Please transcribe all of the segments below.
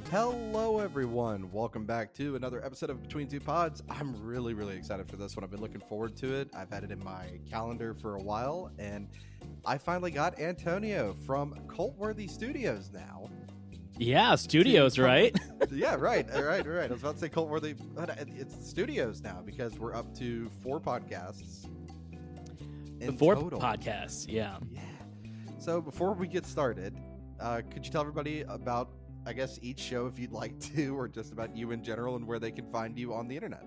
Hello, everyone. Welcome back to another episode of Between Two Pods. I'm really excited for this one. I've been looking forward to it. I've had it in my calendar for a while, and I finally got Antonio from Cultworthy Studios now. Yeah, studios, right? Yeah, right. I was about to say Cultworthy, but it's studios now because we're up to 4 podcasts in total. Podcasts, yeah. Yeah. So before we get started, could you tell everybody about, I guess, each show if you'd like to, or just about you in general and where they can find you on the internet?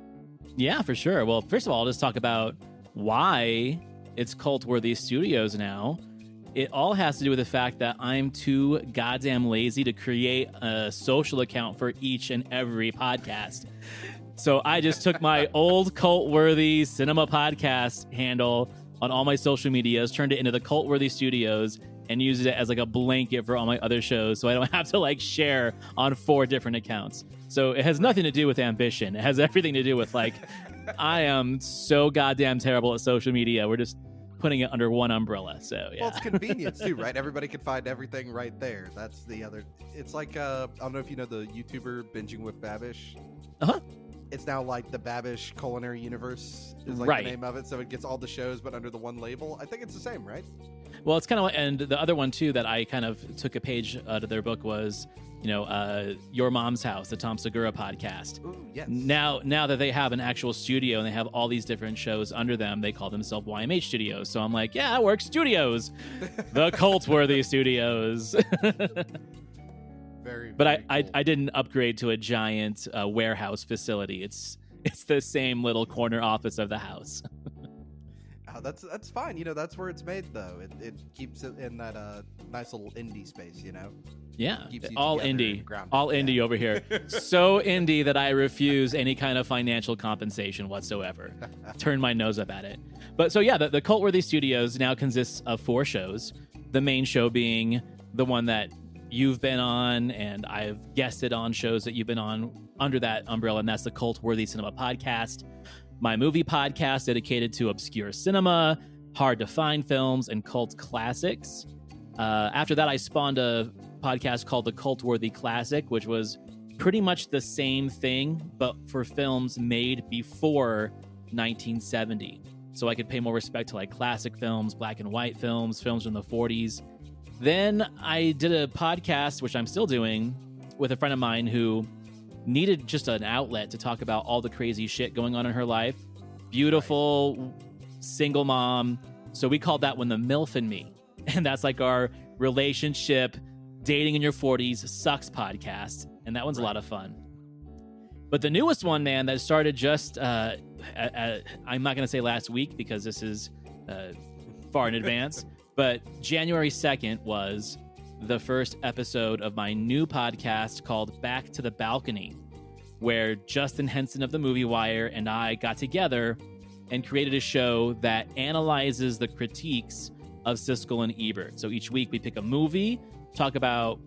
Yeah, for sure. Well, first of all, I'll just talk about why it's Cultworthy Studios now. It all has to do with the fact that I'm too goddamn lazy to create a social account for each and every podcast. So I just took my old Cultworthy Cinema Podcast handle on all my social medias, turned it into the Cultworthy Studios, and used it as like a blanket for all my other shows, so I don't have to like share on 4 different accounts. So it has nothing to do with ambition. It has everything to do with like, I am so goddamn terrible at social media. We're just putting it under one umbrella. So yeah. Well, it's convenience too, right? Everybody can find everything right there. That's the other. It's like I don't know if you know the YouTuber Binging with Babish. Uh-huh. It's now like the Babish Culinary Universe is like Right. the name of it, so it gets all the shows but under the one label. I think it's the same, right? Well, it's kind of, and the other one too that I kind of took a page out of their book was, Your Mom's House, the Tom Segura podcast. Ooh, yes. Now that they have an actual studio and they have all these different shows under them, they call themselves YMH Studios. So I'm like, yeah, it works. Studios, the Cultworthy Studios. But I didn't upgrade to a giant warehouse facility. It's the same little corner office of the house. Oh, that's fine. You know, that's where it's made, though. It keeps it in that nice little indie space, you know? Yeah, Keeps you all together indie. and grounded. All indie over here. So indie that I refuse any kind of financial compensation whatsoever. Turn my nose up at it. But so yeah, the Cultworthy Studios now consists of 4 shows. The main show being the one that you've been on, and I've guested on shows that you've been on under that umbrella, and that's the Cultworthy Cinema Podcast. My movie podcast dedicated to obscure cinema, hard-to-find films, and cult classics. After that, I spawned a podcast called The Cultworthy Classic, which was pretty much the same thing, but for films made before 1970. So I could pay more respect to like classic films, black and white films, films from the 40s. Then I did a podcast, which I'm still doing, with a friend of mine who needed just an outlet to talk about all the crazy shit going on in her life. Beautiful, single mom. So we called that one the MILF and Me. And that's like our relationship, dating in your 40s sucks podcast. And that one's a lot of fun. But the newest one, man, that started just, I'm not going to say last week because this is far in advance, but January 2nd was the first episode of my new podcast called Back to the Balcony, where Justin Henson of the Movie Wire and I got together and created a show that analyzes the critiques of Siskel and Ebert. So each week we pick a movie, talk about,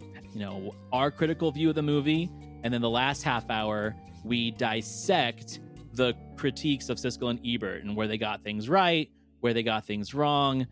our critical view of the movie, and then the last half hour we dissect the critiques of Siskel and Ebert and where they got things right, where they got things wrong.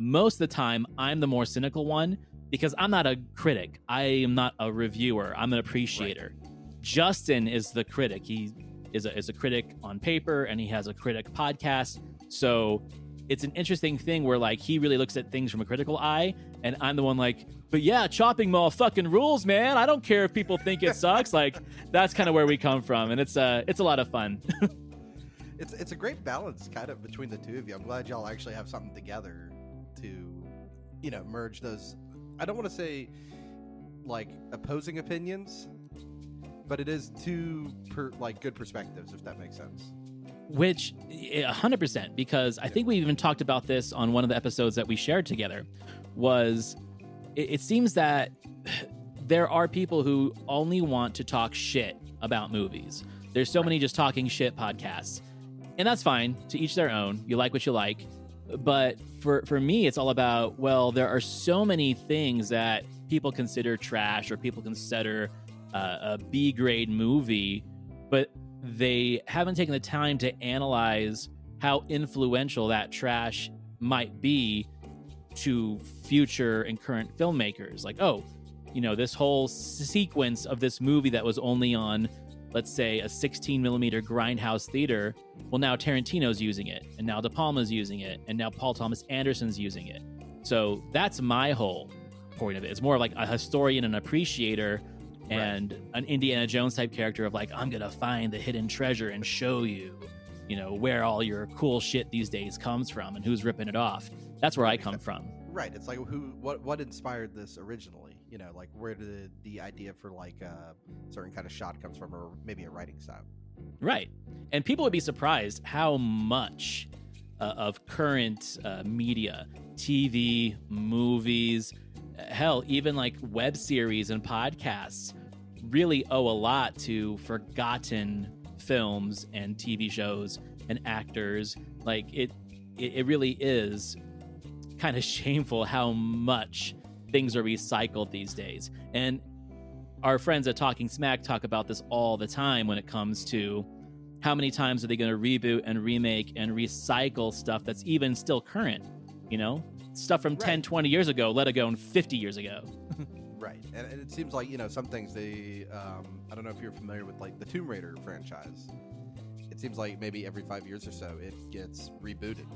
Most of the time, I'm the more cynical one because I'm not a critic. I am not a reviewer. I'm an appreciator. Right. Justin is the critic. He is a critic on paper, and he has a critic podcast. So it's an interesting thing where like he really looks at things from a critical eye, and I'm the one like, but yeah, chopping motherfucking rules, man. I don't care if people think it sucks. Like that's kind of where we come from, and it's a lot of fun. It's a great balance kind of between the two of you. I'm glad y'all actually have something together to, merge those. I don't want to say like opposing opinions, but it is two good perspectives, if that makes sense. Which 100%, because I think we even talked about this on one of the episodes that we shared together, was it seems that there are people who only want to talk shit about movies. There's so many just talking shit podcasts. And that's fine, to each their own. You like what you like. But for me, it's all about, well, there are so many things that people consider trash or people consider a B-grade movie, but they haven't taken the time to analyze how influential that trash might be to future and current filmmakers. Like, oh, this whole sequence of this movie that was only on, let's say, a 16 millimeter grindhouse theater. Well, now Tarantino's using it, and now De Palma's using it, and now Paul Thomas Anderson's using it. So that's my whole point of it. It's more like a historian and appreciator, and an Indiana Jones type character of like, I'm gonna find the hidden treasure and show you, where all your cool shit these days comes from and who's ripping it off. That's where I come from. Right. It's like what inspired this originally? Like where did the idea for like a certain kind of shot comes from, or maybe a writing style? Right. And people would be surprised how much of current media, TV, movies, hell, even like web series and podcasts really owe a lot to forgotten films and TV shows and actors. Like it really is kind of shameful how much things are recycled these days. And our friends at Talking Smack talk about this all the time when it comes to how many times are they going to reboot and remake and recycle stuff that's even still current, stuff from 10, 20 years ago, let alone 50 years ago. Right. And it seems like, some things they, I don't know if you're familiar with like the Tomb Raider franchise. It seems like maybe every 5 years or so it gets rebooted.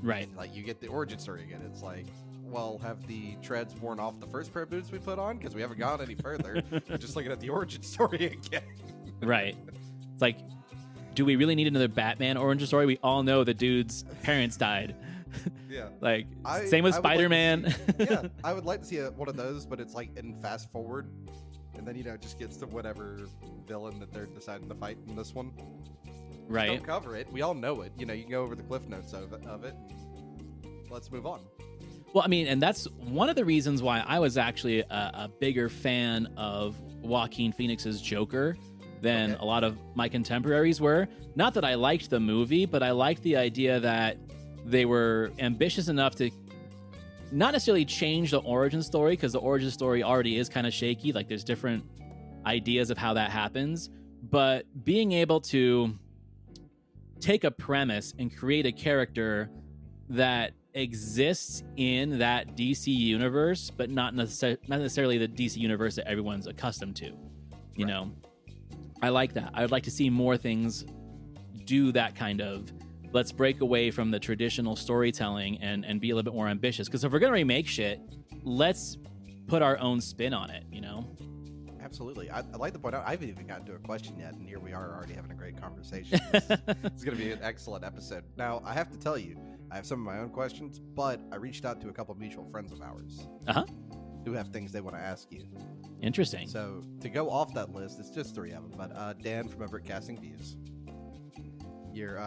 Right. And, like you get the origin story again. It's like, well, have the treads worn off the first pair of boots we put on? Because we haven't gone any further. We're just looking at the origin story again. Right. It's like, do we really need another Batman origin story? We all know the dude's parents died. Yeah. Like, same with Spider-Man. Yeah, I would like to see one of those, but it's like in fast forward. And then, it just gets to whatever villain that they're deciding to fight in this one. Right. Don't cover it. We all know it. You can go over the cliff notes of it. And let's move on. Well, I mean, and that's one of the reasons why I was actually a bigger fan of Joaquin Phoenix's Joker than a lot of my contemporaries were. Not that I liked the movie, but I liked the idea that they were ambitious enough to not necessarily change the origin story, because the origin story already is kind of shaky. Like, there's different ideas of how that happens, but being able to take a premise and create a character that exists in that DC universe, but not necessarily the DC universe that everyone's accustomed to. You know, I like that. I would like to see more things do that kind of, let's break away from the traditional storytelling and be a little bit more ambitious. Because if we're going to remake shit, let's put our own spin on it, Absolutely. I'd like to point out, I haven't even gotten to a question yet, and here we are already having a great conversation. It's going to be an excellent episode. Now, I have to tell you, I have some of my own questions, but I reached out to a couple of mutual friends of ours who have things they want to ask you. Interesting. So, to go off that list, it's just three of them, but Dan from over at Casting Views, your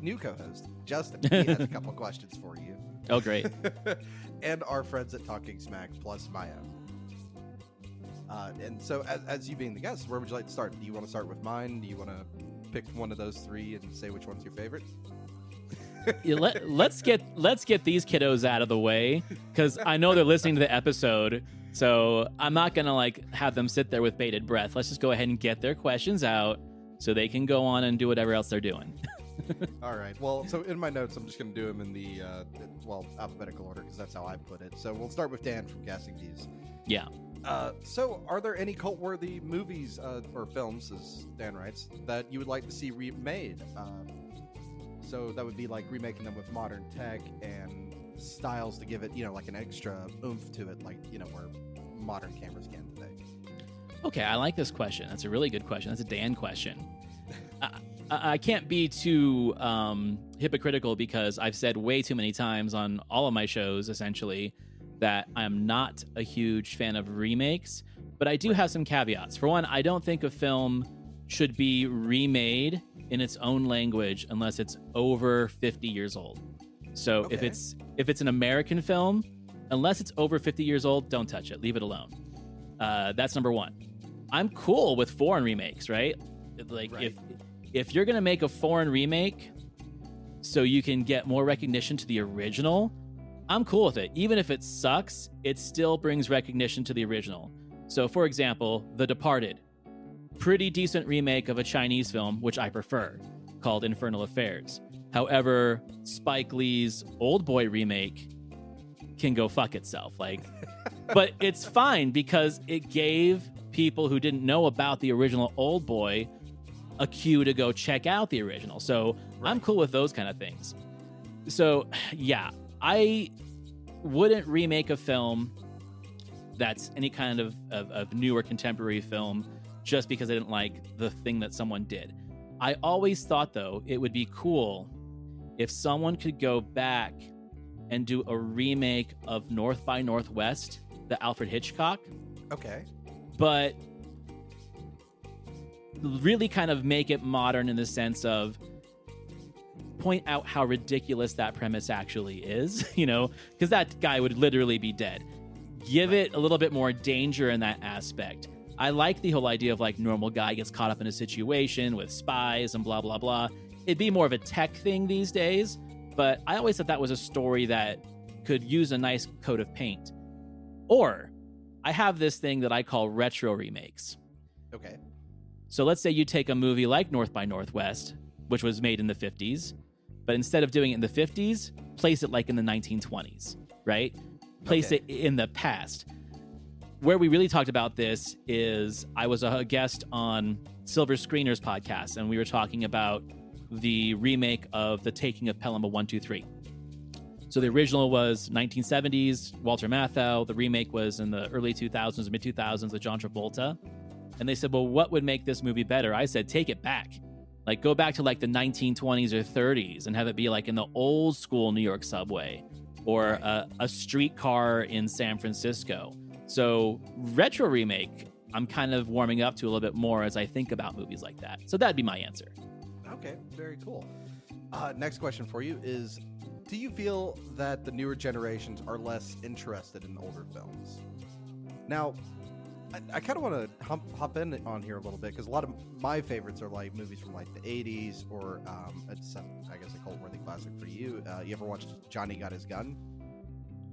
new co-host, Justin, he has a couple of questions for you. Oh, great. And our friends at Talking Smack, plus my own. And so, as you being the guest, where would you like to start? Do you want to start with mine? Do you want to pick one of those three and say which one's your favorite? Let's get these kiddos out of the way, because I know they're listening to the episode, so I'm not gonna have them sit there with bated breath. Let's just go ahead and get their questions out so they can go on and do whatever else they're doing. All right. Well, so in my notes, I'm just going to do them in the alphabetical order, because that's how I put it. So we'll start with Dan from Casting Views. Yeah. So are there any cult-worthy movies or films, as Dan writes, that you would like to see remade? So that would be like remaking them with modern tech and styles to give it, like an extra oomph to it, like, where modern cameras can today. Okay, I like this question. That's a really good question. That's a Dan question. I can't be too hypocritical, because I've said way too many times on all of my shows, essentially, that I'm not a huge fan of remakes, but I do have some caveats. For one, I don't think a film should be remade in its own language unless it's over 50 years old. So if it's an American film, unless it's over 50 years old, don't touch it. Leave it alone. That's number one. I'm cool with foreign remakes, right? If you're going to make a foreign remake so you can get more recognition to the original, I'm cool with it. Even if it sucks, it still brings recognition to the original. So, for example, The Departed. Pretty decent remake of a Chinese film, which I prefer, called Infernal Affairs. However, Spike Lee's Old Boy remake can go fuck itself. But it's fine because it gave people who didn't know about the original Old Boy a cue to go check out the original. So I'm cool with those kind of things. So yeah, I wouldn't remake a film that's any kind of new or contemporary film just because I didn't like the thing that someone did. I always thought, though, it would be cool if someone could go back and do a remake of North by Northwest, the Alfred Hitchcock. Okay. But really kind of make it modern in the sense of point out how ridiculous that premise actually is, because that guy would literally be dead. Give it a little bit more danger in that aspect. I like the whole idea of like normal guy gets caught up in a situation with spies and blah, blah, blah. It'd be more of a tech thing these days, but I always thought that was a story that could use a nice coat of paint. Or I have this thing that I call retro remakes. Okay. So let's say you take a movie like North by Northwest, which was made in the 50s, but instead of doing it in the 50s, place it like in the 1920s, right? Place it in the past. Where we really talked about this is I was a guest on Silver Screeners podcast, and we were talking about the remake of The Taking of Pelham 123. So the original was 1970s, Walter Matthau. The remake was in the early 2000s, mid 2000s with John Travolta. And they said, well, what would make this movie better? I said, take it back. Like, go back to like the 1920s or 30s and have it be like in the old school New York subway or a streetcar in San Francisco. So retro remake, I'm kind of warming up to a little bit more as I think about movies like that. So that'd be my answer. Okay, very cool. Next question for you is, do you feel that the newer generations are less interested in older films? Now, I kind of want to hop in on here a little bit because a lot of my favorites are like movies from like the 80s or it's I guess a Cultworthy classic for you. You ever watched Johnny Got His Gun?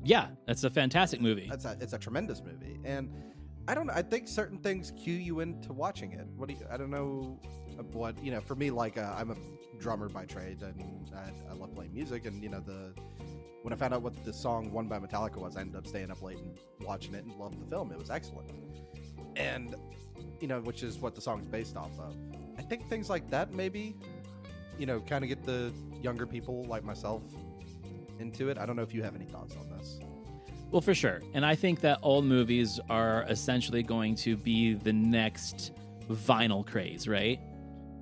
Yeah, that's a fantastic movie. It's a tremendous movie, and I think certain things cue you into watching it. I don't know what for me, like I'm a drummer by trade and I love playing music, and when I found out what the song One by Metallica was, I ended up staying up late and watching it and loved the film. It was excellent. And, which is what the song's based off of. I think things like that maybe, kind of get the younger people like myself into it. I don't know if you have any thoughts on this. Well, for sure. And I think that old movies are essentially going to be the next vinyl craze, right?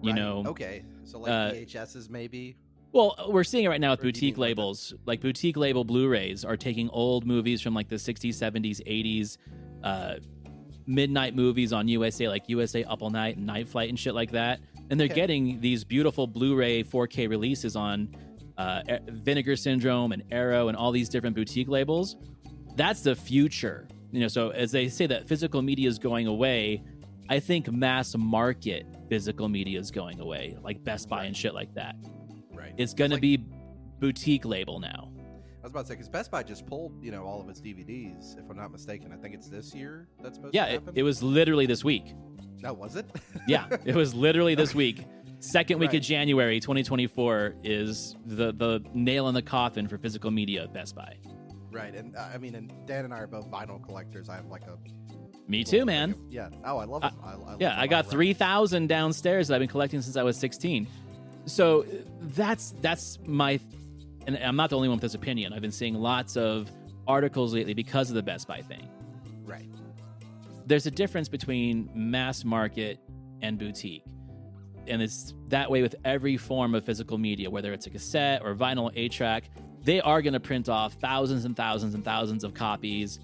Okay. So like VHSs maybe? Well, we're seeing it right now with boutique labels. Like boutique label Blu-rays are taking old movies from like the 60s, 70s, 80s, midnight movies on USA, like USA Up All Night and Night Flight and shit like that. And they're getting these beautiful Blu-ray 4K releases on Vinegar Syndrome and Arrow and all these different boutique labels. That's the future. So as they say that physical media is going away, I think mass market physical media is going away, like Best Buy and shit like that. Right. It's going to be boutique label now. I was about to say, because Best Buy just pulled, all of its DVDs, if I'm not mistaken. I think it's this year that's supposed to happen. Yeah, it was literally this week. No, was it? Yeah, it was literally this week. Second week of January 2024 is the nail in the coffin for physical media at Best Buy. Right, and and Dan and I are both vinyl collectors. I have like a... Me too, man. Yeah. Oh, I love them. I got 3,000 downstairs that I've been collecting since I was 16. So that's my... And I'm not the only one with this opinion. I've been seeing lots of articles lately because of the Best Buy thing. Right. There's a difference between mass market and boutique. And it's that way with every form of physical media, whether it's a cassette or vinyl 8-track. They are going to print off thousands and thousands and thousands of copies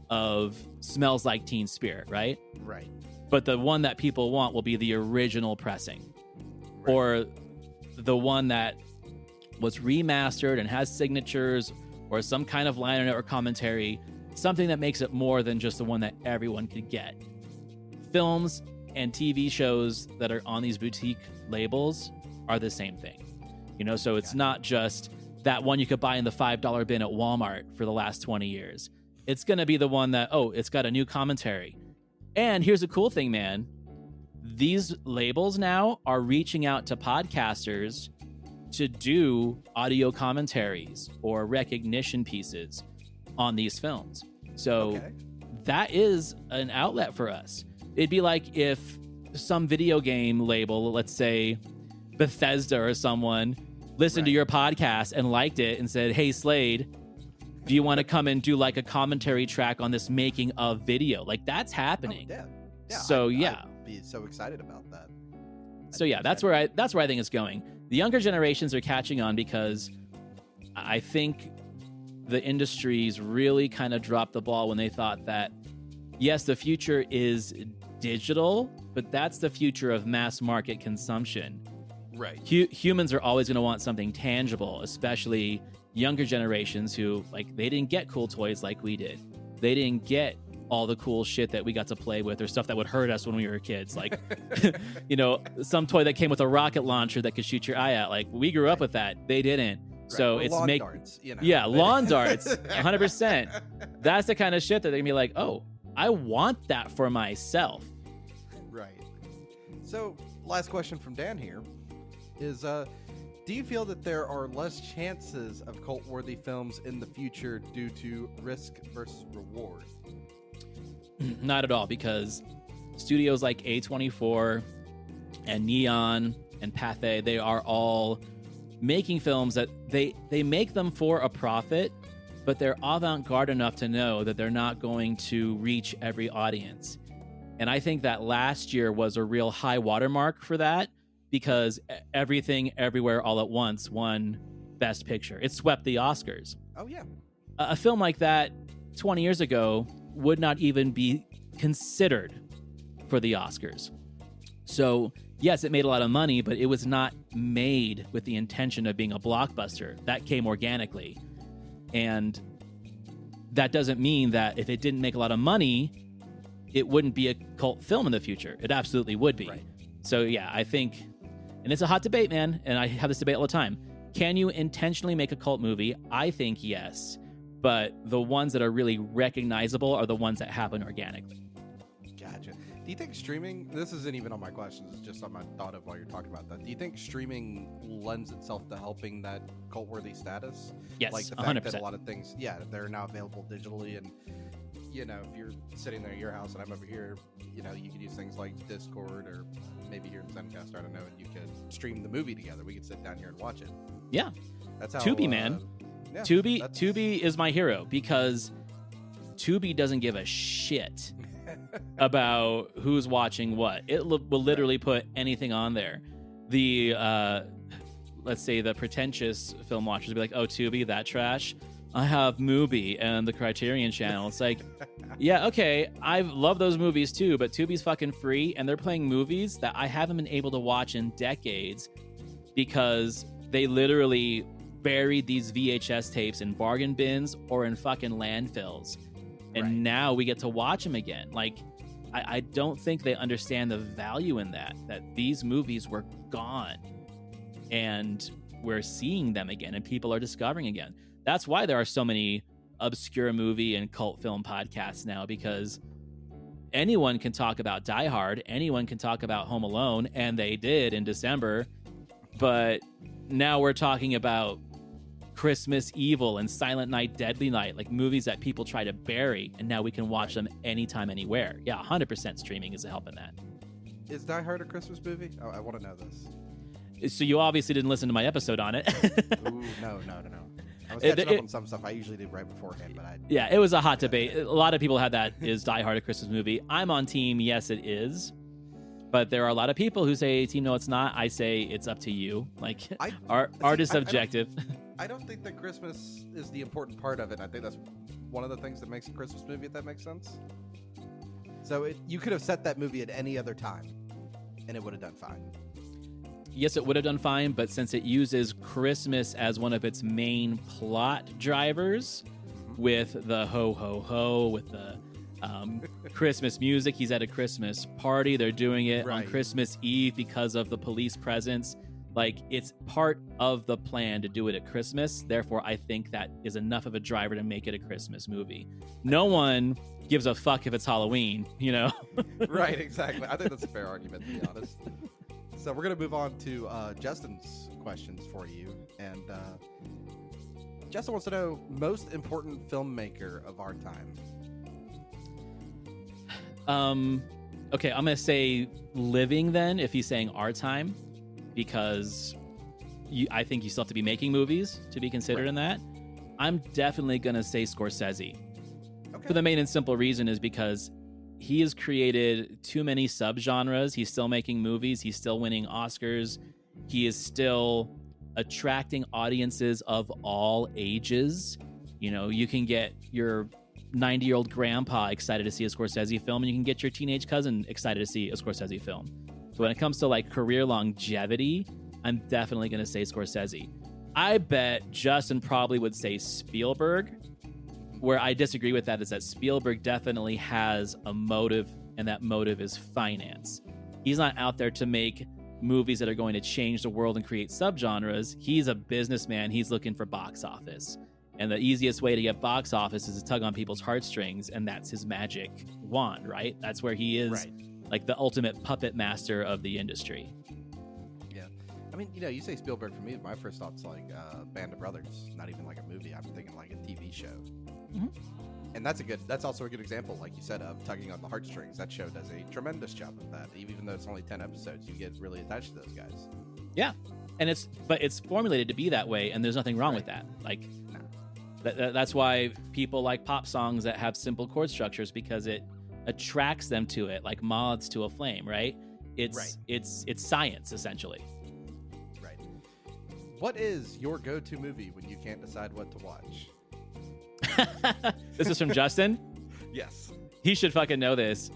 of Smells Like Teen Spirit, right? Right. But the one that people want will be the original pressing. Right. Or the one that was remastered and has signatures or some kind of liner note or commentary, something that makes it more than just the one that everyone could get. Films and TV shows that are on these boutique labels are the same thing. So it's not just that one you could buy in the $5 bin at Walmart for the last 20 years. It's going to be the one that, it's got a new commentary. And here's the cool thing, man. These labels now are reaching out to podcasters to do audio commentaries or recognition pieces on these films. So that is an outlet for us. It'd be like if some video game label, let's say Bethesda or someone, listened to your podcast and liked it and said, "Hey, Slade, do you want to come and do like a commentary track on this making of video?" Like, that's happening. Oh, yeah. So I'd be so excited about that. So yeah, that's where I think it's going. The younger generations are catching on because I think the industries really kind of dropped the ball when they thought that, yes, the future is digital, but that's the future of mass market consumption. Right. Humans are always going to want something tangible, especially younger generations who, like, they didn't get cool toys like we did. They didn't get all the cool shit that we got to play with or stuff that would hurt us when we were kids. Like, some toy that came with a rocket launcher that could shoot your eye out. Like, we grew up with that. They didn't. Right. So well, it's lawn darts, Yeah, lawn darts, 100%. That's the kind of shit that they can be like, oh, I want that for myself. Right. So, last question from Dan here is, do you feel that there are less chances of cult-worthy films in the future due to risk versus reward? Not at all, because studios like A24 and Neon and Pathé, they are all making films that they make them for a profit, but they're avant-garde enough to know that they're not going to reach every audience. And I think that last year was a real high watermark for that, because Everything Everywhere All at Once won Best Picture. It swept the Oscars. Oh, yeah. A film like that 20 years ago would not even be considered for the Oscars. So, yes, it made a lot of money, but it was not made with the intention of being a blockbuster. That came organically. And that doesn't mean that if it didn't make a lot of money, it wouldn't be a cult film in the future. It absolutely would be. Right. So, yeah, I think, and it's a hot debate, man, and I have this debate all the time. Can you intentionally make a cult movie? I think yes. But the ones that are really recognizable are the ones that happen organically. Gotcha. Do you think streaming, this isn't even on my questions, it's just on my thought of while you're talking about that. Do you think streaming lends itself to helping that cult-worthy status? Yes, like the fact 100%. that a lot of things, they're now available digitally, and, if you're sitting there at your house and I'm over here, you could use things like Discord or maybe here in Zencaster, I don't know, and you could stream the movie together. We could sit down here and watch it. Yeah. That's how... Tubi, man. Yeah, Tubi is my hero, because Tubi doesn't give a shit about who's watching what. It will literally put anything on there. The let's say the pretentious film watchers will be like, "Oh, Tubi, that trash. I have Mubi and the Criterion Channel." It's like, yeah, okay, I love those movies too, but Tubi's fucking free, and they're playing movies that I haven't been able to watch in decades because they literally buried these VHS tapes in bargain bins or in fucking landfills. And now we get to watch them again. Like, I don't think they understand the value in that these movies were gone and we're seeing them again and people are discovering again. That's why there are so many obscure movie and cult film podcasts now, because anyone can talk about Die Hard, anyone can talk about Home Alone, and they did in December. But now we're talking about Christmas Evil and Silent Night, Deadly Night, like movies that people try to bury, and now we can watch them anytime, anywhere. Yeah, 100% streaming is a help in that. Is Die Hard a Christmas movie? Oh, I want to know this. So you obviously didn't listen to my episode on it. Ooh, no. I was catching up on some stuff I usually do right beforehand, but yeah, it was a hot debate. A lot of people had that, is Die Hard a Christmas movie? I'm on team, yes, it is. But there are a lot of people who say, team, no, it's not. I say it's up to you. Like, art is subjective. I don't think that Christmas is the important part of it. I think that's one of the things that makes a Christmas movie, if that makes sense. So you could have set that movie at any other time, and it would have done fine. Yes, it would have done fine, but since it uses Christmas as one of its main plot drivers, with the ho, ho, ho, with the Christmas music, he's at a Christmas party, they're doing it on Christmas Eve because of the police presence. Like, it's part of the plan to do it at Christmas. Therefore, I think that is enough of a driver to make it a Christmas movie. No one gives a fuck if it's Halloween, Right, exactly. I think that's a fair argument, to be honest. So we're going to move on to Justin's questions for you. And Justin wants to know, most important filmmaker of our time. Okay, I'm gonna say living then if he's saying our time, because I think you still have to be making movies to be considered in that. I'm definitely gonna say Scorsese. Okay. For the main and simple reason is because he has created too many subgenres. He's still making movies. He's still winning Oscars. He is still attracting audiences of all ages. You know, you can get your 90-year-old grandpa excited to see a Scorsese film, and you can get your teenage cousin excited to see a Scorsese film. So when it comes to like career longevity, I'm definitely going to say Scorsese. I bet Justin probably would say Spielberg. Where I disagree with that is that Spielberg definitely has a motive, and that motive is finance. He's not out there to make movies that are going to change the world and create subgenres. He's a businessman. He's looking for box office. And the easiest way to get box office is to tug on people's heartstrings, and that's his magic wand, right? That's where he is like the ultimate puppet master of the industry. Yeah. I mean, you know, you say Spielberg, for me, my first thought's like Band of Brothers. Not even like a movie. I'm thinking like a TV show. Mm-hmm. And that's also a good example, like you said, of tugging on the heartstrings. That show does a tremendous job of that. Even though it's only 10 episodes, you get really attached to those guys. Yeah. And it's formulated to be that way, and there's nothing wrong with that. Like, that's why people like pop songs that have simple chord structures, because it attracts them to it, like moths to a flame, right? It's science, essentially. Right. What is your go-to movie when you can't decide what to watch? This is from Justin? Yes. He should fucking know this.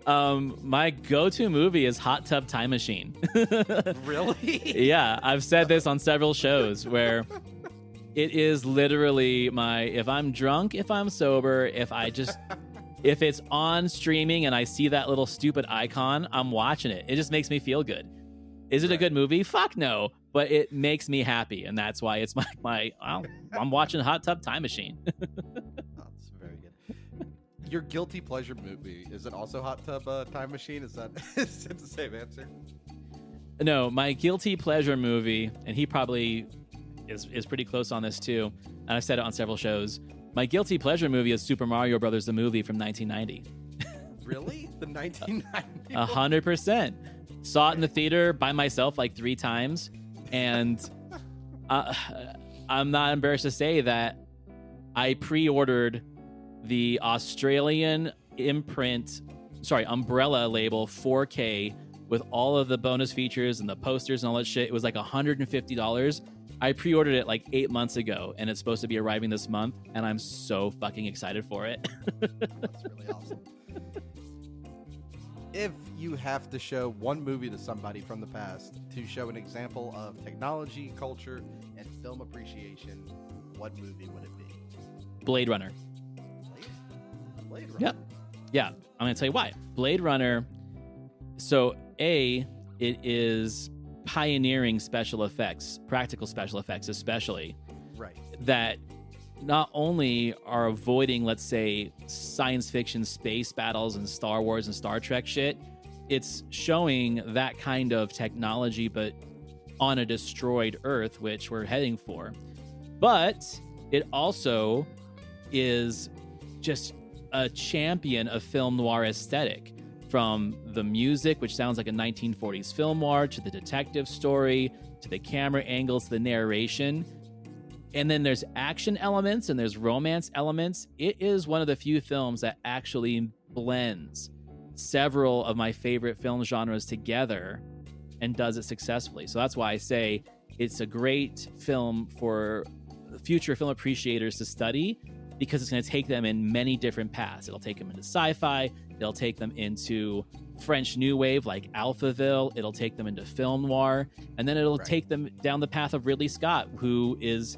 My go-to movie is Hot Tub Time Machine. Really? Yeah, I've said this on several shows where it is literally if I'm drunk, if I'm sober, if it's on streaming and I see that little stupid icon, I'm watching it. It just makes me feel good. Is it a good movie? Fuck no. But it makes me happy, and that's why it's I'm watching Hot Tub Time Machine. That's very good. Your guilty pleasure movie, is it also Hot Tub Time Machine? Is it the same answer? No, my guilty pleasure movie, and he probably is pretty close on this too, and I've said it on several shows. My guilty pleasure movie is Super Mario Brothers, the movie from 1990. Really? The 1990? 100%. Saw it in the theater by myself like 3 times, and I'm not embarrassed to say that I pre-ordered the Australian Umbrella label 4K with all of the bonus features and the posters and all that shit. It was like $150. I pre-ordered it like 8 months ago, and it's supposed to be arriving this month, and I'm so fucking excited for it. That's really awesome. If you have to show one movie to somebody from the past to show an example of technology, culture, and film appreciation, what movie would it be? Blade Runner. Blade Runner? Yep. Yeah, I'm going to tell you why. Blade Runner, so it is pioneering special effects, practical special effects especially. Right. That not only are avoiding, let's say, science fiction space battles and Star Wars and Star Trek shit, it's showing that kind of technology, but on a destroyed Earth, which we're heading for. But it also is just a champion of film noir aesthetic, from the music, which sounds like a 1940s film noir, to the detective story, to the camera angles, to the narration. And then there's action elements and there's romance elements. It is one of the few films that actually blends several of my favorite film genres together and does it successfully. So that's why I say it's a great film for future film appreciators to study, because it's going to take them in many different paths. It'll take them into sci-fi. It'll take them into French New Wave like Alphaville. It'll take them into film noir. And then it'll take them down the path of Ridley Scott, who is...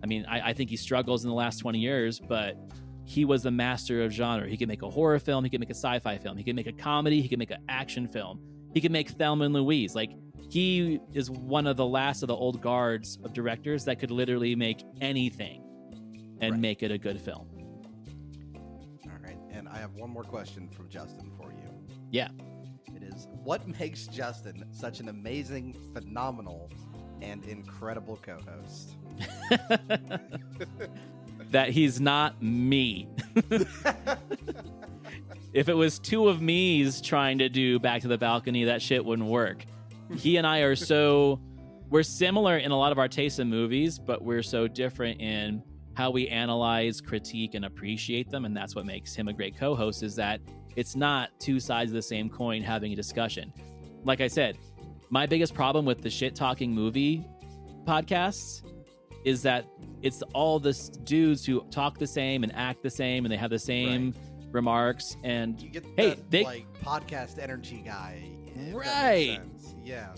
I think he struggles in the last 20 years, but he was the master of genre. He can make a horror film. He can make a sci-fi film. He can make a comedy. He can make an action film. He can make Thelma and Louise. Like, he is one of the last of the old guards of directors that could literally make anything and make it a good film. All right. And I have one more question from Justin for you. Yeah. It is, what makes Justin such an amazing, phenomenal, and incredible co-host? That he's not me. If it was two of me's trying to do Back to the Balcony, that shit wouldn't work. He and I are we're similar in a lot of our tastes in movies, but we're so different in how we analyze, critique, and appreciate them. And that's what makes him a great co-host, is that it's not two sides of the same coin having a discussion. Like I said, my biggest problem with the shit-talking movie podcasts is that it's all the dudes who talk the same and act the same, and they have the same remarks. And you get hey, that, like podcast energy guy, right? Yeah,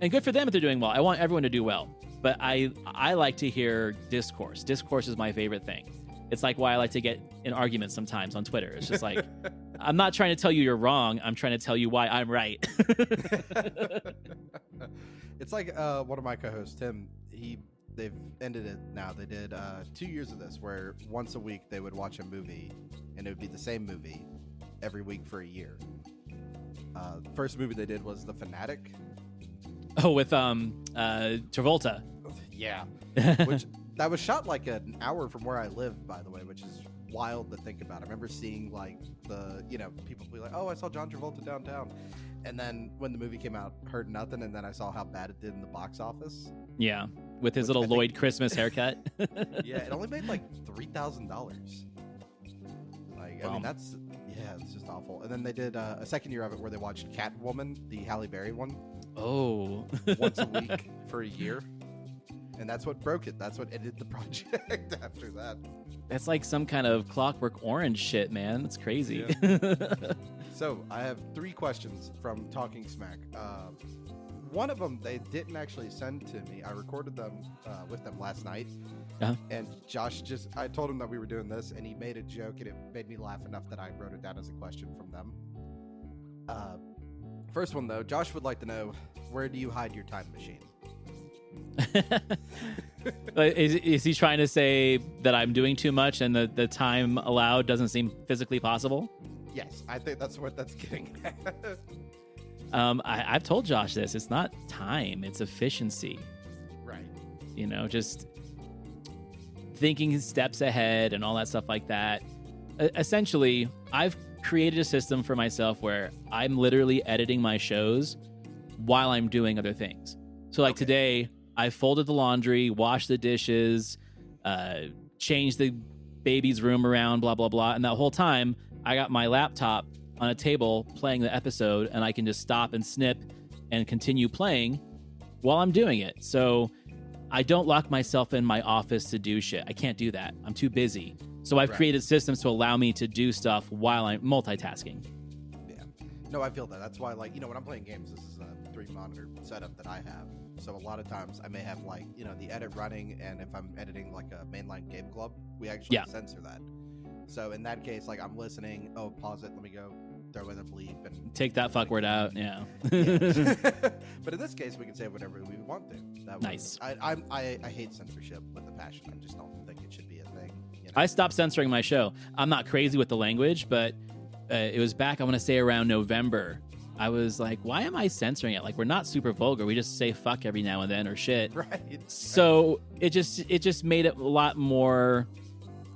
and good for them if they're doing well. I want everyone to do well, but I like to hear discourse. Discourse is my favorite thing. It's like why I like to get in arguments sometimes on Twitter. It's just like, I'm not trying to tell you you're wrong. I'm trying to tell you why I'm right. It's like one of my co-hosts, Tim. They've ended it now. They did 2 years of this, where once a week they would watch a movie, and it would be the same movie every week for a year. The first movie they did was The Fanatic. Oh, with Travolta. Yeah, which that was shot like an hour from where I live, by the way, which is wild to think about. I remember seeing like people be like, "Oh, I saw John Travolta downtown," and then when the movie came out, heard nothing, and then I saw how bad it did in the box office. Yeah, with his little Lloyd Christmas haircut. Yeah, it only made like $3,000. Like, I mean, it's just awful. And then they did a second year of it where they watched Catwoman, the Halle Berry one. Oh, once a week for a year. And that's what broke it. That's what ended the project after that. That's like some kind of Clockwork Orange shit, man. That's crazy. Yeah. So I have 3 questions from Talking Smack. One of them they didn't actually send to me. I recorded them with them last night. Uh-huh. And Josh I told him that we were doing this, and he made a joke, and it made me laugh enough that I wrote it down as a question from them. First one, though, Josh would like to know, where do you hide your time machine? Is he trying to say that I'm doing too much and the time allowed doesn't seem physically possible? Yes, I think that's what that's getting at. I've told Josh this. It's not time, it's efficiency. Right. Just thinking steps ahead and all that stuff like that. Essentially, I've created a system for myself where I'm literally editing my shows while I'm doing other things. So like today, I folded the laundry, washed the dishes, changed the baby's room around, blah, blah, blah. And that whole time, I got my laptop on a table playing the episode, and I can just stop and snip and continue playing while I'm doing it. So I don't lock myself in my office to do shit. I can't do that. I'm too busy. So I've created systems to allow me to do stuff while I'm multitasking. Yeah. No, I feel that. That's why, like, when I'm playing games, this is a 3-monitor setup that I have. So a lot of times I may have, like, the edit running, and if I'm editing, like, a mainline game club, we actually censor that. So in that case, like, I'm listening, pause it, let me go throw in a bleep. And take that fuck word out, yeah. But in this case, we can say whatever we want to. Nice. I hate censorship with a passion. I just don't think it should be a thing. I stopped censoring my show. I'm not crazy with the language, but it was back, I want to say, around November. I was like, why am I censoring it? Like, we're not super vulgar. We just say fuck every now and then or shit. Right. So it just made it a lot more,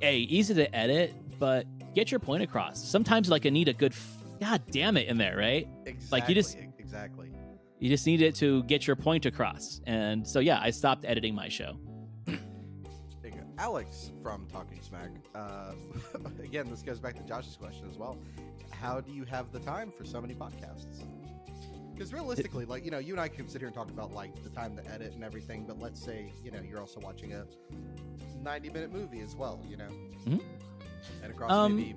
easy to edit, but get your point across. Sometimes, like, I need a good God damn it in there, right? Exactly. Like, you just need it to get your point across. And so, yeah, I stopped editing my show. Alex from Talking Smack. Again, this goes back to Josh's question as well. How do you have the time for so many podcasts? Because realistically, like, you and I can sit here and talk about, like, the time to edit and everything, but let's say, you're also watching a 90-minute movie as well, Mm-hmm. And across maybe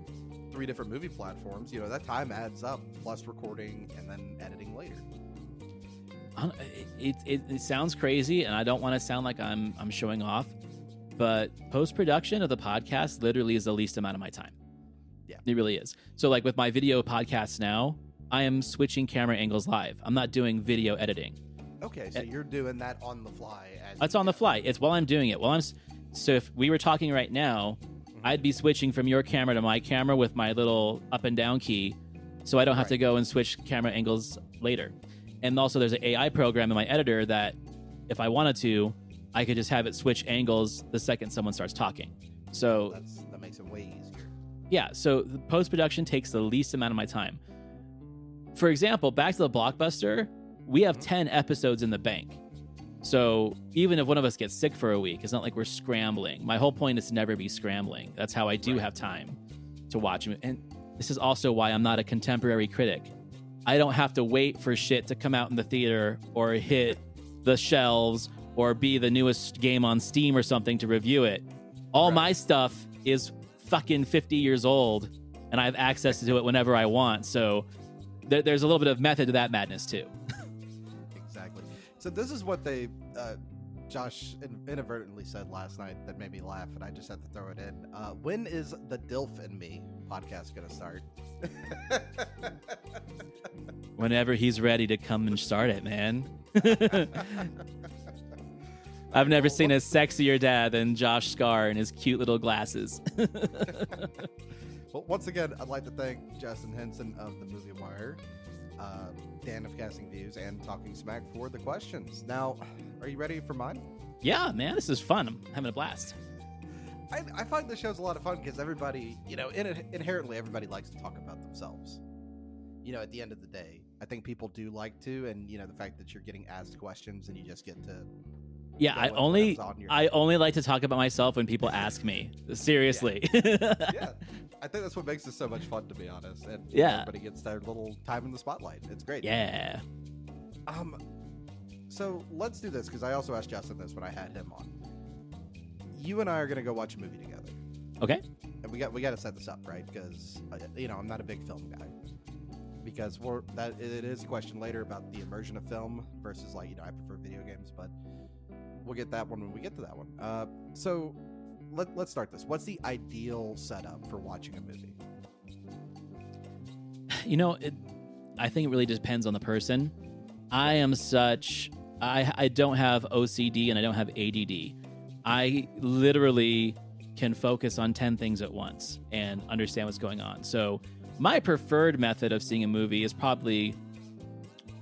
3 different movie platforms, that time adds up, plus recording and then editing later. It sounds crazy, and I don't want to sound like I'm showing off, but post-production of the podcast literally is the least amount of my time. Yeah. It really is. So, like, with my video podcasts now, I am switching camera angles live. I'm not doing video editing. Okay, so you're doing that on the fly. It's on the fly. It's while I'm doing it. So if we were talking right now, I'd be switching from your camera to my camera with my little up and down key, so I don't have to go and switch camera angles later. And also, there's an AI program in my editor that, if I wanted to, I could just have it switch angles the second someone starts talking. So that makes it way easier. Yeah, so the post-production takes the least amount of my time. For example, back to the Blockbuster, we have 10 episodes in the bank. So even if one of us gets sick for a week, it's not like we're scrambling. My whole point is to never be scrambling. That's how I do have time to watch them. And this is also why I'm not a contemporary critic. I don't have to wait for shit to come out in the theater or hit the shelves or be the newest game on Steam or something to review it. All my stuff is fucking 50 years old, and I have access to it whenever I want. So there's a little bit of method to that madness too. Exactly. So this is what they, Josh inadvertently said last night that made me laugh, and I just had to throw it in. When is the Dilf and Me podcast going to start? Whenever he's ready to come and start it, man. I've never seen a sexier dad than Josh Scar in his cute little glasses. Well, once again, I'd like to thank Justin Henson of the Movie Wire, Dan of Casting Views, and Talking Smack for the questions. Now, are you ready for mine? Yeah, man, this is fun. I'm having a blast. I find this show's a lot of fun because everybody, inherently everybody likes to talk about themselves. At the end of the day, I think people do like to, and the fact that you're getting asked questions and you just get to. Yeah, I only like to talk about myself when people ask me. Seriously. Yeah, I think that's what makes this so much fun, to be honest. And everybody gets their little time in the spotlight. It's great. Yeah. So let's do this because I also asked Justin this when I had him on. You and I are gonna go watch a movie together. Okay. And we got to set this up, right? Because I'm not a big film guy. Because it is a question later about the immersion of film versus I prefer video games, but we'll get that one when we get to that one. So let's start this. What's the ideal setup for watching a movie? I think it really depends on the person. I am I don't have OCD and I don't have ADD. I literally can focus on 10 things at once and understand what's going on. So my preferred method of seeing a movie is probably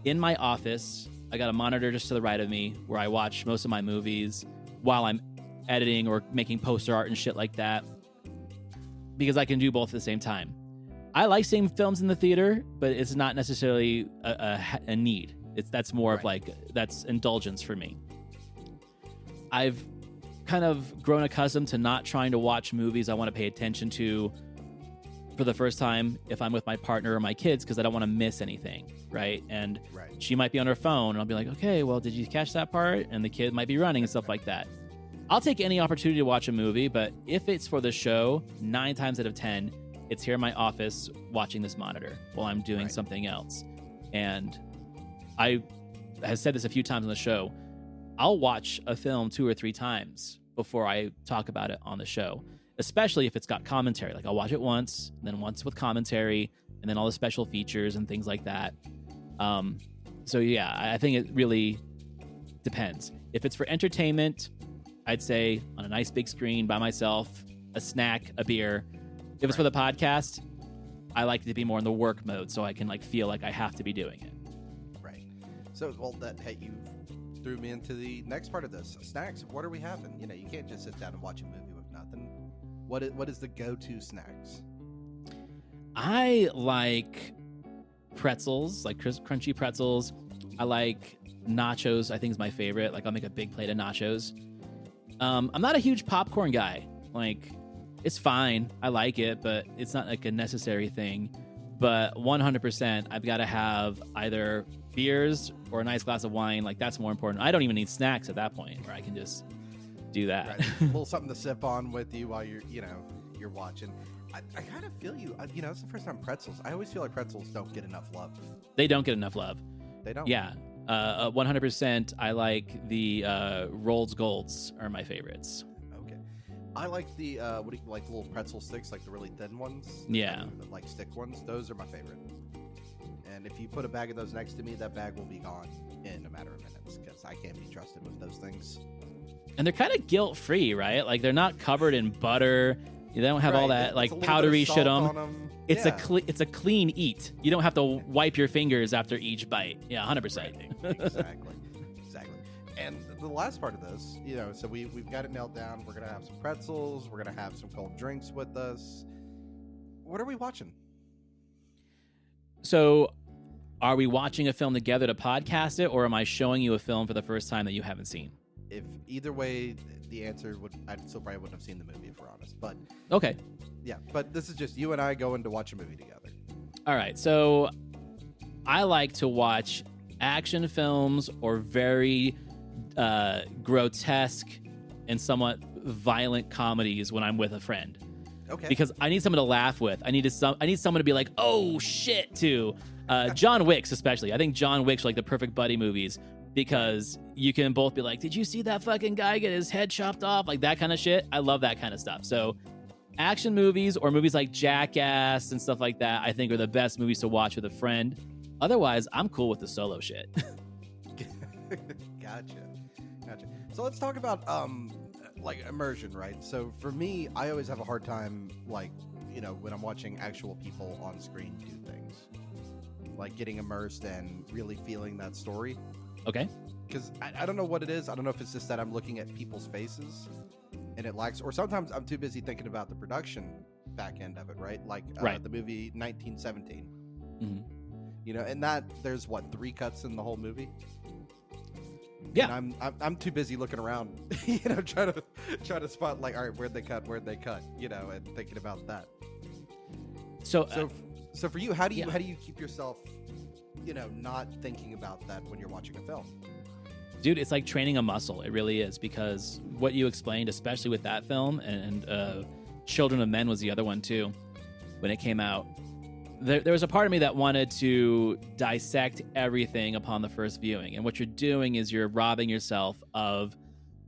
in my office. I got a monitor just to the right of me where I watch most of my movies while I'm editing or making poster art and shit like that, because I can do both at the same time. I like seeing films in the theater, but it's not necessarily a need. That's more of that's indulgence for me. I've kind of grown accustomed to not trying to watch movies I want to pay attention to for the first time if I'm with my partner or my kids, because I don't want to miss anything, right? And she might be on her phone, and I'll be like, okay, well, did you catch that part? And the kid might be running and stuff like that. I'll take any opportunity to watch a movie, but if it's for the show, 9 times out of 10, it's here in my office watching this monitor while I'm doing something else. And I have said this a few times on the show. I'll watch a film 2 or 3 times before I talk about it on the show, especially if it's got commentary. Like I'll watch it once, then once with commentary, and then all the special features and things like that. So yeah, I think it really depends. If it's for entertainment, I'd say on a nice big screen by myself, a snack, a beer. If it's for the podcast, I like it to be more in the work mode so I can feel like I have to be doing it. Right. So, you threw me into the next part of this. Snacks, what are we having? You can't just sit down and watch a movie with nothing. What is the go-to snacks? I like pretzels, like crunchy pretzels. I like nachos, I think is my favorite. I'll make a big plate of nachos. I'm not a huge popcorn guy. It's fine. I like it, but it's not a necessary thing. But 100%, I've got to have either beers or a nice glass of wine. That's more important. I don't even need snacks at that point where I can just do that. Right. A little something to sip on with you while you're watching. I kind of feel you. It's the first time pretzels. I always feel like pretzels don't get enough love. They don't get enough love. They don't. Yeah. 100%. I like the Rolls Golds are my favorites. Okay. I like the little pretzel sticks, the really thin ones. Yeah. The stick ones. Those are my favorite. And if you put a bag of those next to me, that bag will be gone in a matter of minutes because I can't be trusted with those things. And they're kind of guilt-free, right? They're not covered in butter. They don't have all that powdery shit on them. It's a clean eat. You don't have to wipe your fingers after each bite. Yeah, 100%. Right. Exactly. And the last part of this, so we've got it nailed down. We're gonna have some pretzels. We're gonna have some cold drinks with us. what are we watching? So, are we watching a film together to podcast it, or am I showing you a film for the first time that you haven't seen? If either way, the answer would, I still probably wouldn't have seen the movie if we're honest. But Okay. yeah, but this is just you and I going to watch a movie together. All right. So, I like to watch action films or very grotesque and somewhat violent comedies when I'm with a friend. Okay. Because I need someone to laugh with. I need someone to be like, oh shit, too. John Wick's especially. I think John Wick's like the perfect buddy movies because you can both be like, did you see that fucking guy get his head chopped off? Like that kind of shit. I love that kind of stuff. So action movies or movies like Jackass and stuff like that, I think are the best movies to watch with a friend. Otherwise, I'm cool with the solo shit. Gotcha. So let's talk about like immersion, right? So for me, I always have a hard time, like, you know, when I'm watching actual people on screen do things, like getting immersed and really feeling that story. Okay. Because I don't know what it is. I don't know if it's just that I'm looking at people's faces and it lacks, or sometimes I'm too busy thinking about the production back end of it, right? Like the movie 1917. Mm-hmm. You know, and that there's what, 3 cuts in the whole movie. Yeah, and I'm too busy looking around, you know, trying to spot like, all right, where'd they cut, you know, and thinking about that. So for you, how do you keep yourself, you know, not thinking about that when you're watching a film? Dude, it's like training a muscle. It really is, because what you explained, especially with that film, and Children of Men was the other one too, when it came out. There was a part of me that wanted to dissect everything upon the first viewing. And what you're doing is you're robbing yourself of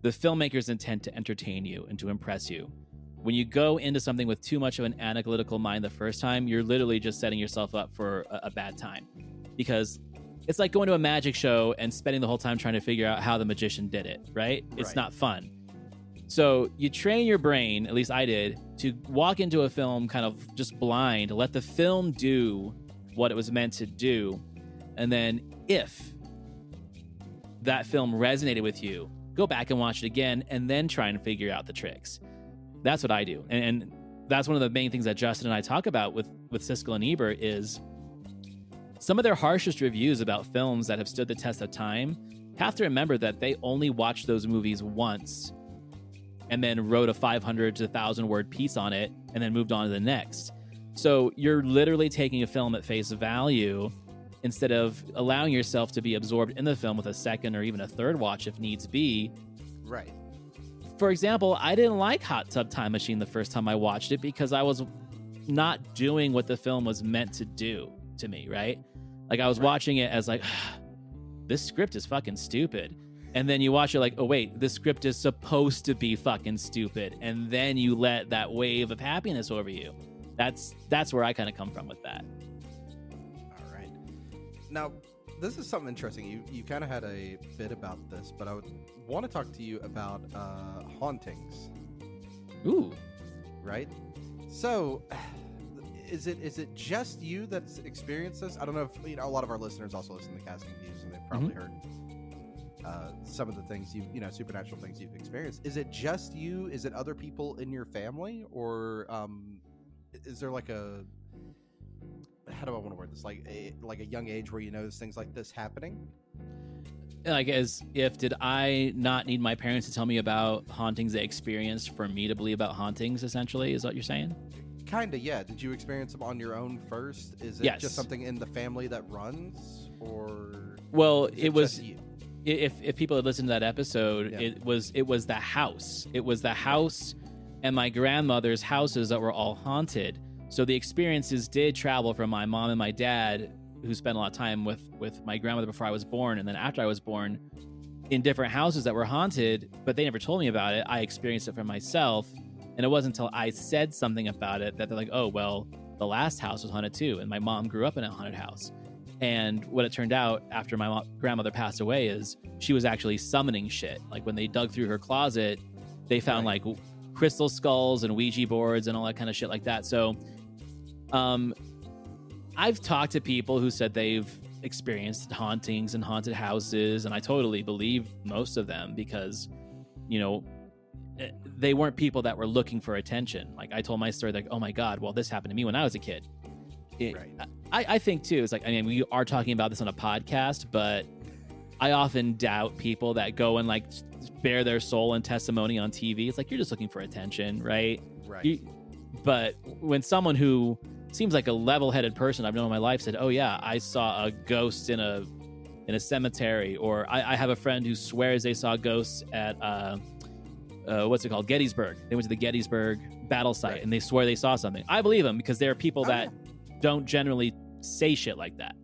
the filmmaker's intent to entertain you and to impress you. When you go into something with too much of an analytical mind the first time, you're literally just setting yourself up for a bad time. Because it's like going to a magic show and spending the whole time trying to figure out how the magician did it, right? It's not fun. So you train your brain, at least I did, to walk into a film kind of just blind, let the film do what it was meant to do. And then if that film resonated with you, go back and watch it again and then try and figure out the tricks. That's what I do. And that's one of the main things that Justin and I talk about with Siskel and Ebert is some of their harshest reviews about films that have stood the test of time have to remember that they only watched those movies once and then wrote a 500 to 1,000 word piece on it and then moved on to the next. So you're literally taking a film at face value instead of allowing yourself to be absorbed in the film with a second or even a third watch if needs be. Right. For example, I didn't like Hot Tub Time Machine the first time I watched it because I was not doing what the film was meant to do to me, right? Like I was watching it as like, this script is fucking stupid. And then you watch it like, oh wait, this script is supposed to be fucking stupid. And then you let that wave of happiness over you. That's where I kind of come from with that. All right. Now, this is something interesting. You kind of had a bit about this, but I would want to talk to you about hauntings. Ooh. Right? So, is it just you that's experienced this? I don't know if, you know, a lot of our listeners also listen to Casting Views, and they've probably heard some of the things supernatural things you've experienced. Is it just you? Is it other people in your family, or is there like a, how do I want to word this? Like a young age where you notice things like this happening? Like as if, did I not need my parents to tell me about hauntings they experienced for me to believe about hauntings, essentially, is what you're saying? Kinda, yeah. Did you experience them on your own first? Is it just something in the family that runs, or? Well, it was. Just you? If people had listened to that episode, it was the house. It was the house and my grandmother's houses that were all haunted. So the experiences did travel from my mom and my dad, who spent a lot of time with my grandmother before I was born, and then after I was born, in different houses that were haunted, but they never told me about it. I experienced it for myself, and it wasn't until I said something about it that they're like, oh, well, the last house was haunted too, and my mom grew up in a haunted house. And what it turned out after my grandmother passed away is she was actually summoning shit. Like when they dug through her closet, they found like crystal skulls and Ouija boards and all that kind of shit like that. So I've talked to people who said they've experienced hauntings and haunted houses, and I totally believe most of them because, you know, they weren't people that were looking for attention. Like I told my story, like, oh my God, well, this happened to me when I was a kid. Right. I think too, it's like, I mean, we are talking about this on a podcast, but I often doubt people that go and like bare their soul and testimony on TV. It's like, you're just looking for attention, right? Right. But when someone who seems like a level-headed person I've known in my life said, oh yeah, I saw a ghost in a cemetery, or I have a friend who swears they saw ghosts at what's it called, Gettysburg. They went to the Gettysburg battle site, Right. and they swear they saw something. I believe them, because there are people that don't generally say shit like that.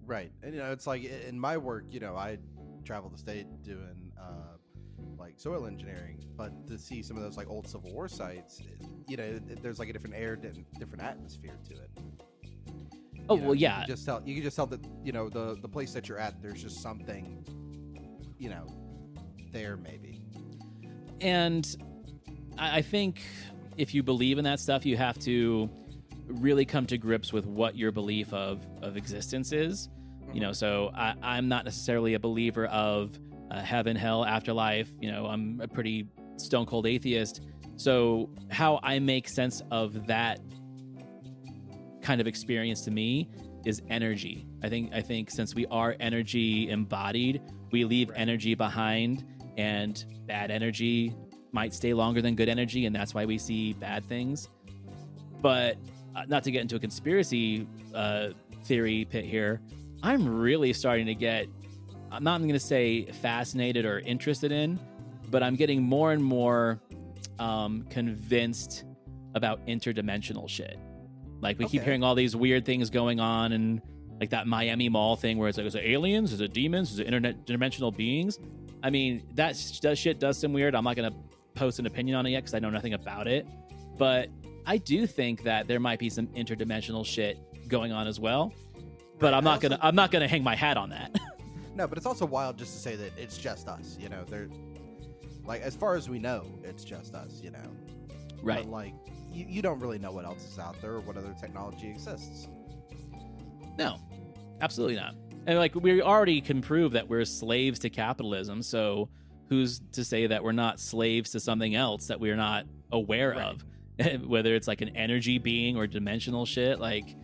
Right. And, it's like in my work, I travel the state doing like soil engineering, but to see some of those like old Civil War sites, there's like a different air, different atmosphere to it. Oh, well, yeah. You can just tell that, the place that you're at, there's just something, there maybe. And I think if you believe in that stuff, you have to really come to grips with what your belief of existence is. So I'm not necessarily a believer of heaven, hell, afterlife. I'm a pretty stone cold atheist. So how I make sense of that kind of experience to me is energy. I think since we are energy embodied, we leave energy behind, and bad energy might stay longer than good energy, and that's why we see bad things. But not to get into a conspiracy theory pit here, I'm really starting to get, I'm not going to say fascinated or interested in, but I'm getting more and more convinced about interdimensional shit. Like we keep hearing all these weird things going on, and like that Miami Mall thing where it's like, is it aliens? Is it demons? Is it interdimensional beings? I mean, that shit does seem weird. I'm not going to post an opinion on it yet because I know nothing about it. But I do think that there might be some interdimensional shit going on as well. But I'm not gonna hang my hat on that. No, but it's also wild just to say that it's just us. They're like, as far as we know, it's just us. Right. But like, you don't really know what else is out there or what other technology exists. No, absolutely not. And like, we already can prove that we're slaves to capitalism. So who's to say that we're not slaves to something else that we're not aware of? Whether it's like an energy being or dimensional shit. Like,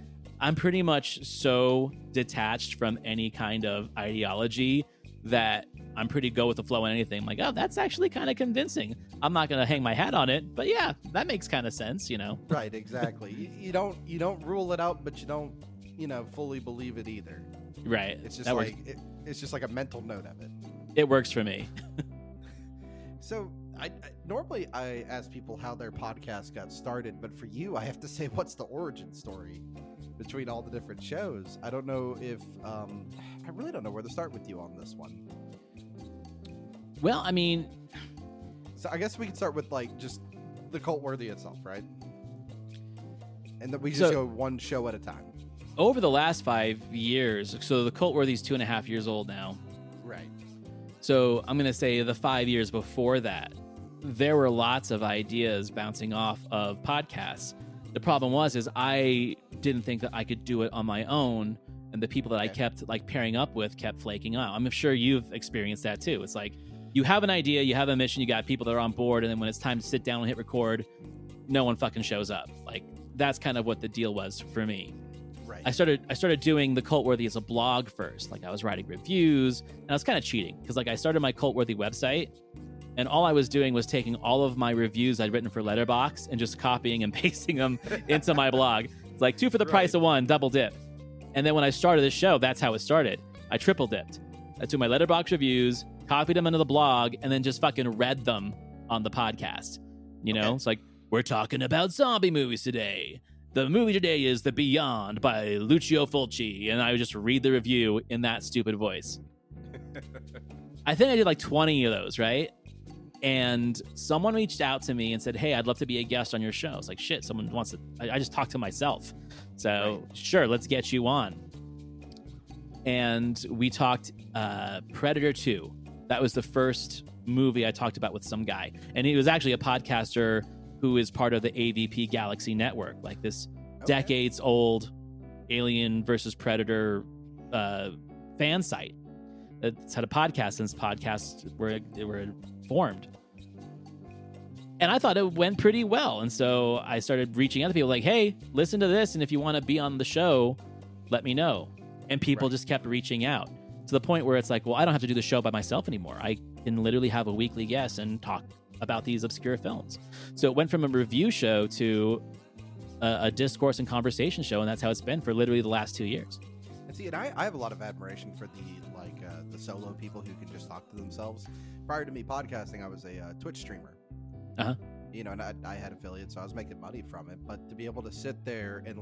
I'm pretty much so detached from any kind of ideology that I'm pretty go with the flow on anything. I'm like, oh, that's actually kind of convincing. I'm not going to hang my hat on it, but yeah, that makes kind of sense, Right, exactly. you don't rule it out, but you don't, fully believe it either. Right. It's just like it's just like a mental note of it. It works for me. So I normally I ask people how their podcast got started, but for you, I have to say, what's the origin story between all the different shows? I don't know if I really don't know where to start with you on this one. Well, I mean, so I guess we can start with like just the Cultworthy itself, right? And then we just go one show at a time. Over the last 5 years, so the Cultworthy's 2.5 years old now. Right. So I'm going to say the 5 years before that, there were lots of ideas bouncing off of podcasts. The problem is I didn't think that I could do it on my own, and the people that I kept like pairing up with kept flaking out. I'm sure you've experienced that too. It's like you have an idea, you have a mission, you got people that are on board, and then when it's time to sit down and hit record, no one fucking shows up. Like, that's kind of what the deal was for me. Right. I started doing the Cultworthy as a blog first. Like, I was writing reviews, and I was kind of cheating because like I started my Cultworthy website, and all I was doing was taking all of my reviews I'd written for Letterboxd and just copying and pasting them into my blog. It's like 2 for the price of 1, double dip. And then when I started this show, that's how it started. I triple dipped. I took my Letterboxd reviews, copied them into the blog, and then just fucking read them on the podcast. It's like, we're talking about zombie movies today. The movie today is The Beyond by Lucio Fulci. And I would just read the review in that stupid voice. I think I did like 20 of those, right? And someone reached out to me and said, hey, I'd love to be a guest on your show. It's like, shit, someone wants to... I just talked to myself. So, sure, let's get you on. And we talked Predator 2. That was the first movie I talked about with some guy. And he was actually a podcaster who is part of the AVP Galaxy Network, like this decades-old Alien versus Predator fan site. It's had a podcast since podcasts were formed. And I thought it went pretty well. And so I started reaching out to people like, hey, listen to this. And if you want to be on the show, let me know. And people just kept reaching out to the point where it's like, well, I don't have to do the show by myself anymore. I can literally have a weekly guest and talk about these obscure films. So it went from a review show to a discourse and conversation show. And that's how it's been for literally the last 2 years. And see, and I have a lot of admiration for the solo people who can just talk to themselves. Prior to me podcasting, I was a Twitch streamer. Uh-huh. You know, and I had affiliates, so I was making money from it. But to be able to sit there and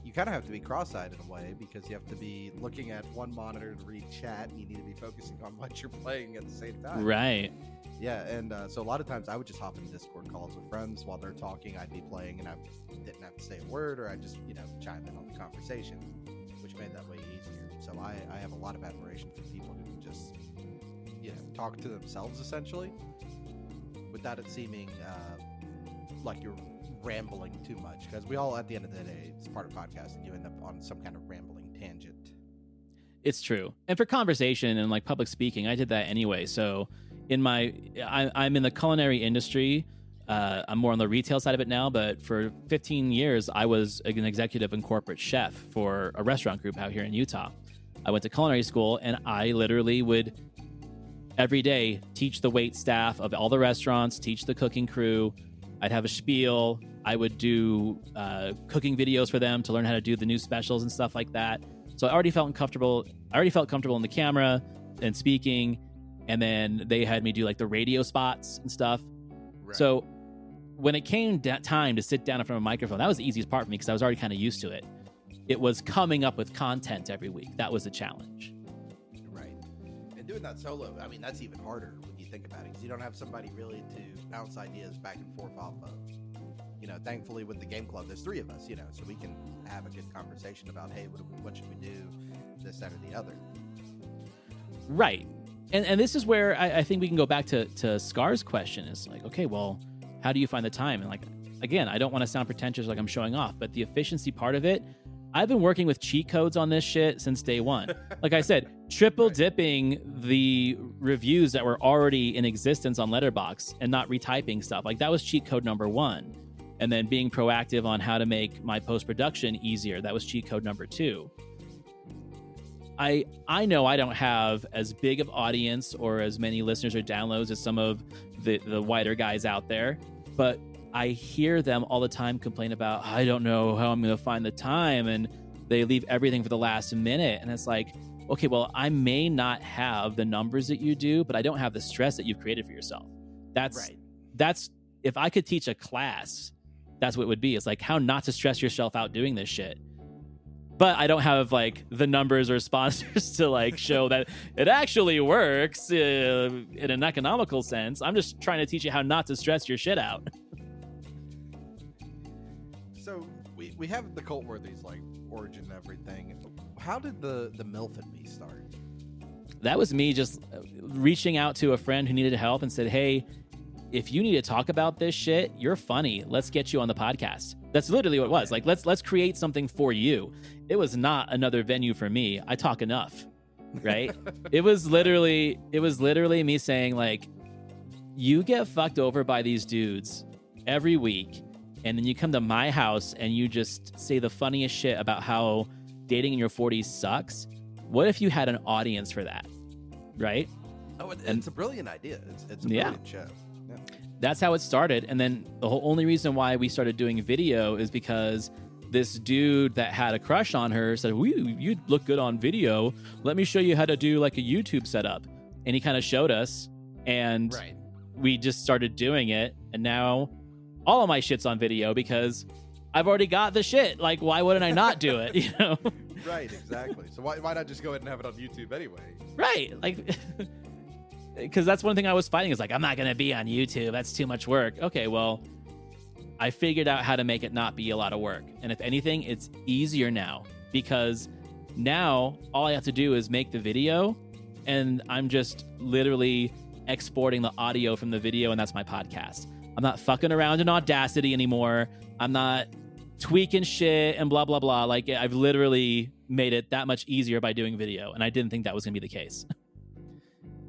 you kind of have to be cross-eyed in a way, because you have to be looking at one monitor to read chat, and you need to be focusing on what you're playing at the same time. Right. Yeah, and so a lot of times I would just hop in Discord calls with friends while they're talking. I'd be playing, and I didn't have to say a word, or I'd just, chime in on the conversation, which made that way easier. So I have a lot of admiration for people who can just, talk to themselves, essentially, without it seeming like you're rambling too much, because we all, at the end of the day, it's part of podcasting, you end up on some kind of rambling tangent. It's true. And for conversation and public speaking, I did that anyway. So I'm in the culinary industry. I'm more on the retail side of it now, but for 15 years, I was an executive and corporate chef for a restaurant group out here in Utah. I went to culinary school, and I literally would every day teach the wait staff of all the restaurants, teach the cooking crew. I'd have a spiel. I would do cooking videos for them to learn how to do the new specials and stuff like that. So I already felt comfortable in the camera and speaking. And then they had me do the radio spots and stuff. Right. So when it came time to sit down in front of a microphone, that was the easiest part for me, because I was already kind of used to it. It was coming up with content every week. That was a challenge. Right. And doing that solo, I mean, that's even harder when you think about it, because you don't have somebody really to bounce ideas back and forth off of. Thankfully with the game club, there's 3 of us, so we can have a good conversation about, hey, what should we do, this, that, or the other. Right. And this is where I think we can go back to Scar's question. Is okay, well, how do you find the time? And again, I don't want to sound pretentious like I'm showing off, but the efficiency part of it, I've been working with cheat codes on this shit since day one. Like I said, triple dipping the reviews that were already in existence on Letterboxd and not retyping stuff. That was cheat code number 1. And then being proactive on how to make my post-production easier. That was cheat code number 2. I know I don't have as big of audience or as many listeners or downloads as some of the wider guys out there, but I hear them all the time complain about, I don't know how I'm going to find the time, and they leave everything for the last minute. And it's okay, well, I may not have the numbers that you do, but I don't have the stress that you've created for yourself. That's if I could teach a class, that's what it would be. It's how not to stress yourself out doing this shit. But I don't have the numbers or sponsors to show that it actually works in an economical sense. I'm just trying to teach you how not to stress your shit out. So we have the Cultworthy's origin and everything. How did the MILF and Me start? That was me just reaching out to a friend who needed help and said, hey, if you need to talk about this shit, you're funny. Let's get you on the podcast. That's literally what it was. Let's create something for you. It was not another venue for me. I talk enough, right? It was literally me saying you get fucked over by these dudes every week, and then you come to my house and you just say the funniest shit about how dating in your 40s sucks. What if you had an audience for that, right? Oh, it's a brilliant idea. It's a brilliant show. Yeah. That's how it started. And then the only reason why we started doing video is because this dude that had a crush on her said, you look good on video. Let me show you how to do a YouTube setup. And he kind of showed us, and we just started doing it. And now all of my shit's on video because I've already got the shit. Why wouldn't I not do it? Right, exactly. So why not just go ahead and have it on YouTube anyway? Right. Because that's one thing I was fighting is I'm not going to be on YouTube. That's too much work. Okay, well, I figured out how to make it not be a lot of work. And if anything, it's easier now, because now all I have to do is make the video, and I'm just literally exporting the audio from the video, and that's my podcast. I'm not fucking around in Audacity anymore. I'm not tweaking shit and blah, blah, blah. I've literally made it that much easier by doing video, and I didn't think that was going to be the case.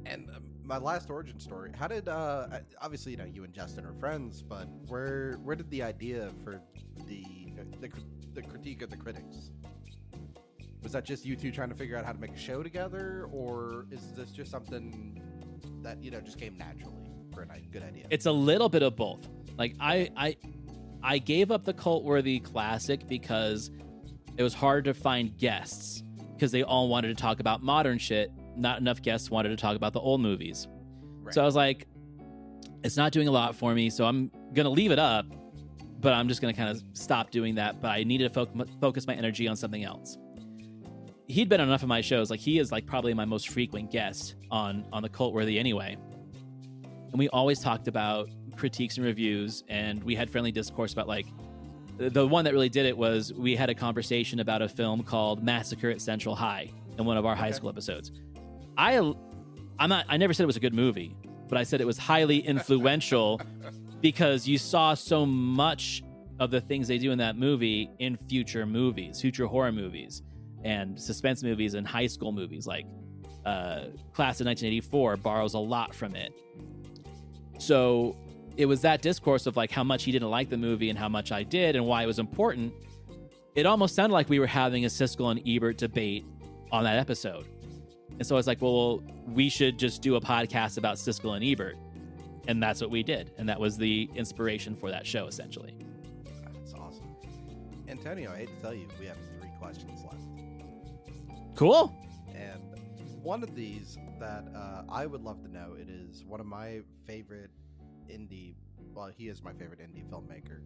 And my last origin story. How did obviously you and Justin are friends, but where did the idea for the critique of the critics? Was that just you two trying to figure out how to make a show together, or is this just something that just came naturally for a good idea? It's a little bit of both. Like I gave up the Cultworthy Classic because it was hard to find guests because they all wanted to talk about modern shit. Not enough guests wanted to talk about the old movies. Right. So I was like, it's not doing a lot for me, so I'm going to leave it up, but I'm just going to kind of stop doing that. But I needed to focus my energy on something else. He'd been on enough of my shows. Like, he is like probably my most frequent guest on the Cultworthy anyway. And we always talked about critiques and reviews, and we had friendly discourse about, like, the one that really did it was we had a conversation about a film called Massacre at Central High in one of our high school episodes. I never said it was a good movie, but I said it was highly influential because you saw so much of the things they do in that movie in future horror movies, and suspense movies and high school movies. Like Class of 1984 borrows a lot from it. So it was that discourse of like how much he didn't like the movie and how much I did and why it was important. It almost sounded like we were having a Siskel and Ebert debate on that episode. And so I was like, well, we should just do a podcast about Siskel and Ebert. And that's what we did. And that was the inspiration for that show, essentially. That's awesome. Antonio, I hate to tell you, we have 3 questions left. Cool. And one of these that I would love to know, it is one of my favorite he is my favorite indie filmmaker.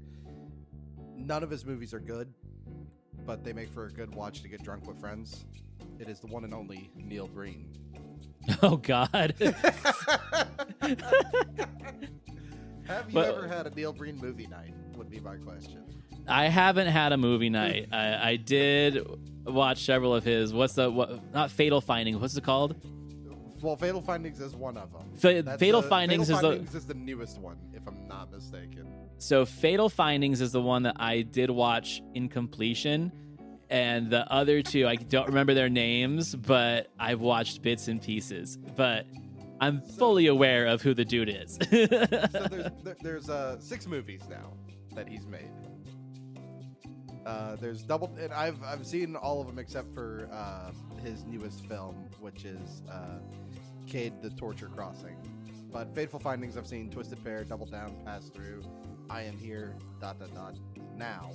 None of his movies are good, but they make for a good watch to get drunk with friends. It is the one and only Neil Breen. Oh, God. Have you ever had a Neil Breen movie night, would be my question. I haven't had a movie night. I did watch several of his. Not Fatal Findings. What's it called? Well, Fatal Findings is one of them. Fatal Findings is the newest one, if I'm not mistaken. So Fatal Findings is the one that I did watch in completion. And the other 2, I don't remember their names, but I've watched bits and pieces. But I'm fully aware of who the dude is. So there's 6 movies now that he's made. There's and I've seen all of them except for his newest film, which is Cade the Torture Crossing. But Fateful Findings I've seen, Twisted Pair, Double Down, Pass Through, I Am Here, ... now.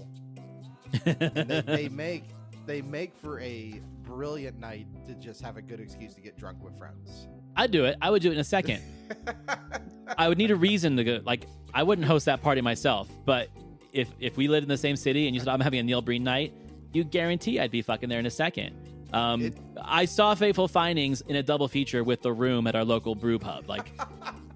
And they make for a brilliant night to just have a good excuse to get drunk with friends. I'd do it. I would do it in a second. I would need a reason to go. Like, I wouldn't host that party myself, but if we lived in the same city and you said I'm having a Neil Breen night, you guarantee I'd be fucking there in a second. I saw Fateful Findings in a double feature with The Room at our local brew pub. Like,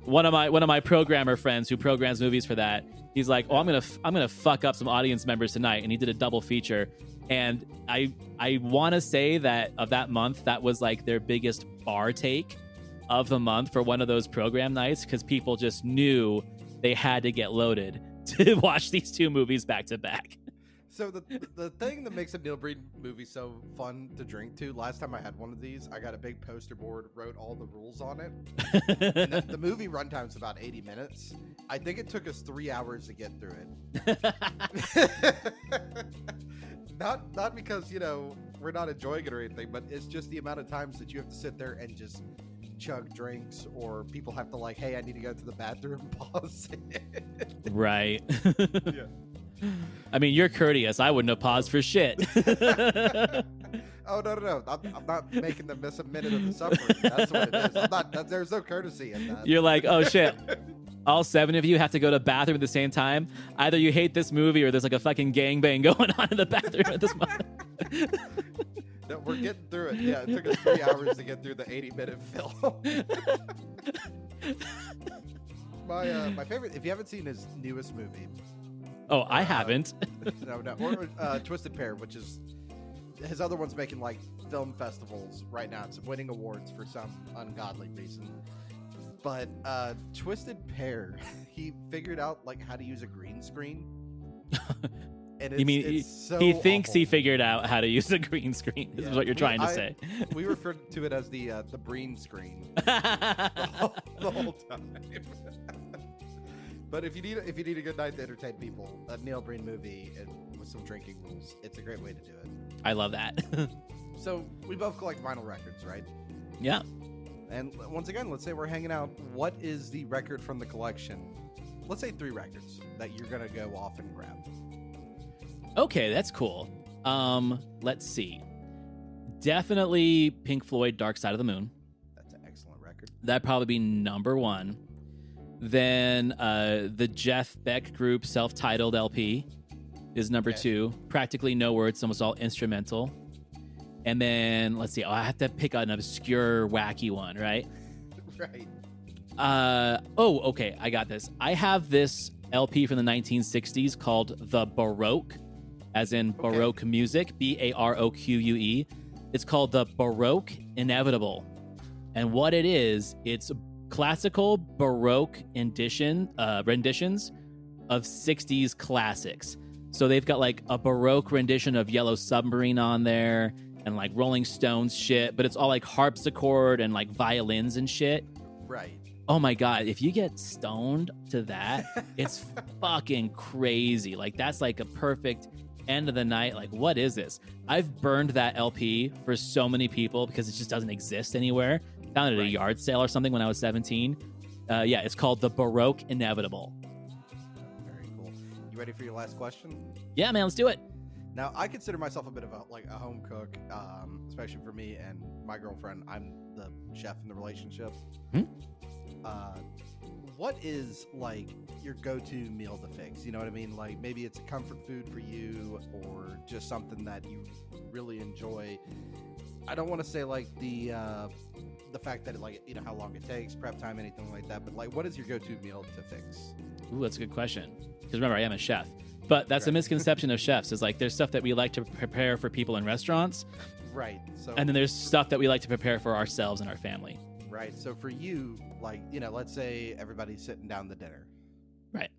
one of my programmer friends who programs movies for that, he's like, "Oh, I'm gonna fuck up some audience members tonight," and he did a double feature. And I want to say that of that month, that was like their biggest bar take of the month for one of those program nights, because people just knew they had to get loaded to watch these 2 movies back to back. So the thing that makes a Neil Breen movie so fun to drink to, last time I had one of these, I got a big poster board, wrote all the rules on it. And the movie runtime's about 80 minutes. I think it took us 3 hours to get through it. Not because, we're not enjoying it or anything, but it's just the amount of times that you have to sit there and just chug drinks, or people have to like, hey, I need to go to the bathroom, pause it. Right. Yeah. I mean, you're courteous. I wouldn't have paused for shit. Oh, no. I'm not making them miss a minute of the suffering. That's what it is. There's no courtesy in that. You're like, oh, shit. All 7 of you have to go to the bathroom at the same time. Either you hate this movie or there's like a fucking gangbang going on in the bathroom at this moment. No, we're getting through it. Yeah, it took us 3 hours to get through the 80-minute film. My favorite, if you haven't seen his newest movie. Oh, I haven't. No. Or Twisted Pair, which is his other one's making like film festivals right now. It's winning awards for some ungodly reason. But Twisted Pair, he figured out like how to use a green screen. And You mean it's so he thinks awful. he figured out how to use a green screen? This is what you're trying to say. We refer to it as the breen screen the whole time. But if you need a good night to entertain people, a Neil Breen movie and with some drinking rules, it's a great way to do it. I love that. So we both collect vinyl records, right? Yeah. And once again, let's say we're hanging out. What is the record from the collection? Let's say 3 records that you're gonna go off and grab. Okay, that's cool. Let's see. Definitely Pink Floyd, Dark Side of the Moon. That's an excellent record. That'd probably be number 1. Then the Jeff Beck Group self-titled LP is number 2. Practically no words, almost all instrumental. And then let's see. Oh, I have to pick an obscure, wacky one, right? Right. Okay. I got this. I have this LP from the 1960s called The Baroque, as in Baroque music, Baroque. It's called The Baroque Inevitable. And what it is, it's classical Baroque renditions of 60s classics. So they've got like a Baroque rendition of Yellow Submarine on there and like Rolling Stones shit, but it's all like harpsichord and like violins and shit. Right. Oh my God, if you get stoned to that, it's fucking crazy. Like that's like a perfect end of the night. Like, what is this? I've burned that LP for so many people because it just doesn't exist anywhere. Found it at a yard sale or something when I was 17. Yeah, it's called The Baroque Inevitable. Very cool. You ready for your last question? Yeah, man, let's do it. Now, I consider myself a bit of a home cook, especially for me and my girlfriend. I'm the chef in the relationship. What is like your go-to meal to fix? You know what I mean? Like maybe it's a comfort food for you, or just something that you really enjoy. I don't want to say like the fact that like how long it takes, prep time, anything like that. But like, what is your go-to meal to fix? Ooh, that's a good question. Because remember, I am a chef. But that's a misconception of chefs. Is like there's stuff that we like to prepare for people in restaurants, right? So and then there's stuff that we like to prepare for ourselves and our family. Right. So for you, like, let's say everybody's sitting down to dinner. Right.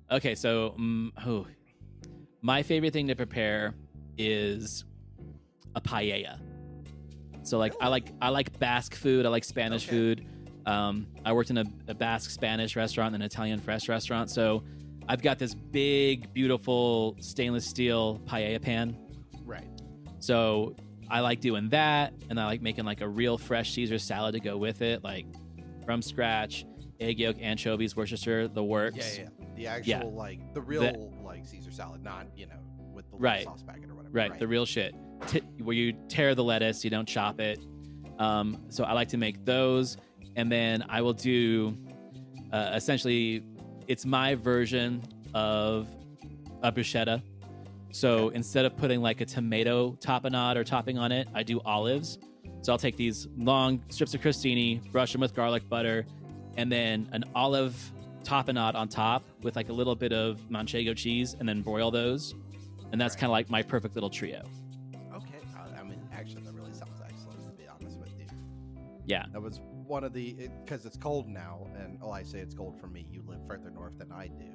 Okay. So, my favorite thing to prepare is a paella. So, like, Really? I like Basque food. I like Spanish food. I worked in a Basque Spanish restaurant and an Italian fresh restaurant. So, I've got this big, beautiful stainless steel paella pan. Right. So I like doing that, and I like making like a real fresh Caesar salad to go with it, like from scratch, egg yolk, anchovies, Worcestershire, the works. Yeah. The actual like the real like Caesar salad, not with the little sauce packet or whatever. Right, the real shit. Where you tear the lettuce, you don't chop it. So I like to make those, and then I will do essentially it's my version of a bruschetta. So instead of putting like a tomato tapenade or topping on it, I do olives. So I'll take these long strips of crostini, brush them with garlic butter, and then an olive tapenade on top with like a little bit of manchego cheese, and then broil those. And that's kind of like my perfect little trio. Okay. I mean, actually, that really sounds excellent, to be honest with you. Yeah. That was one of the, because it's cold now, and I say it's cold for me. You live further north than I do.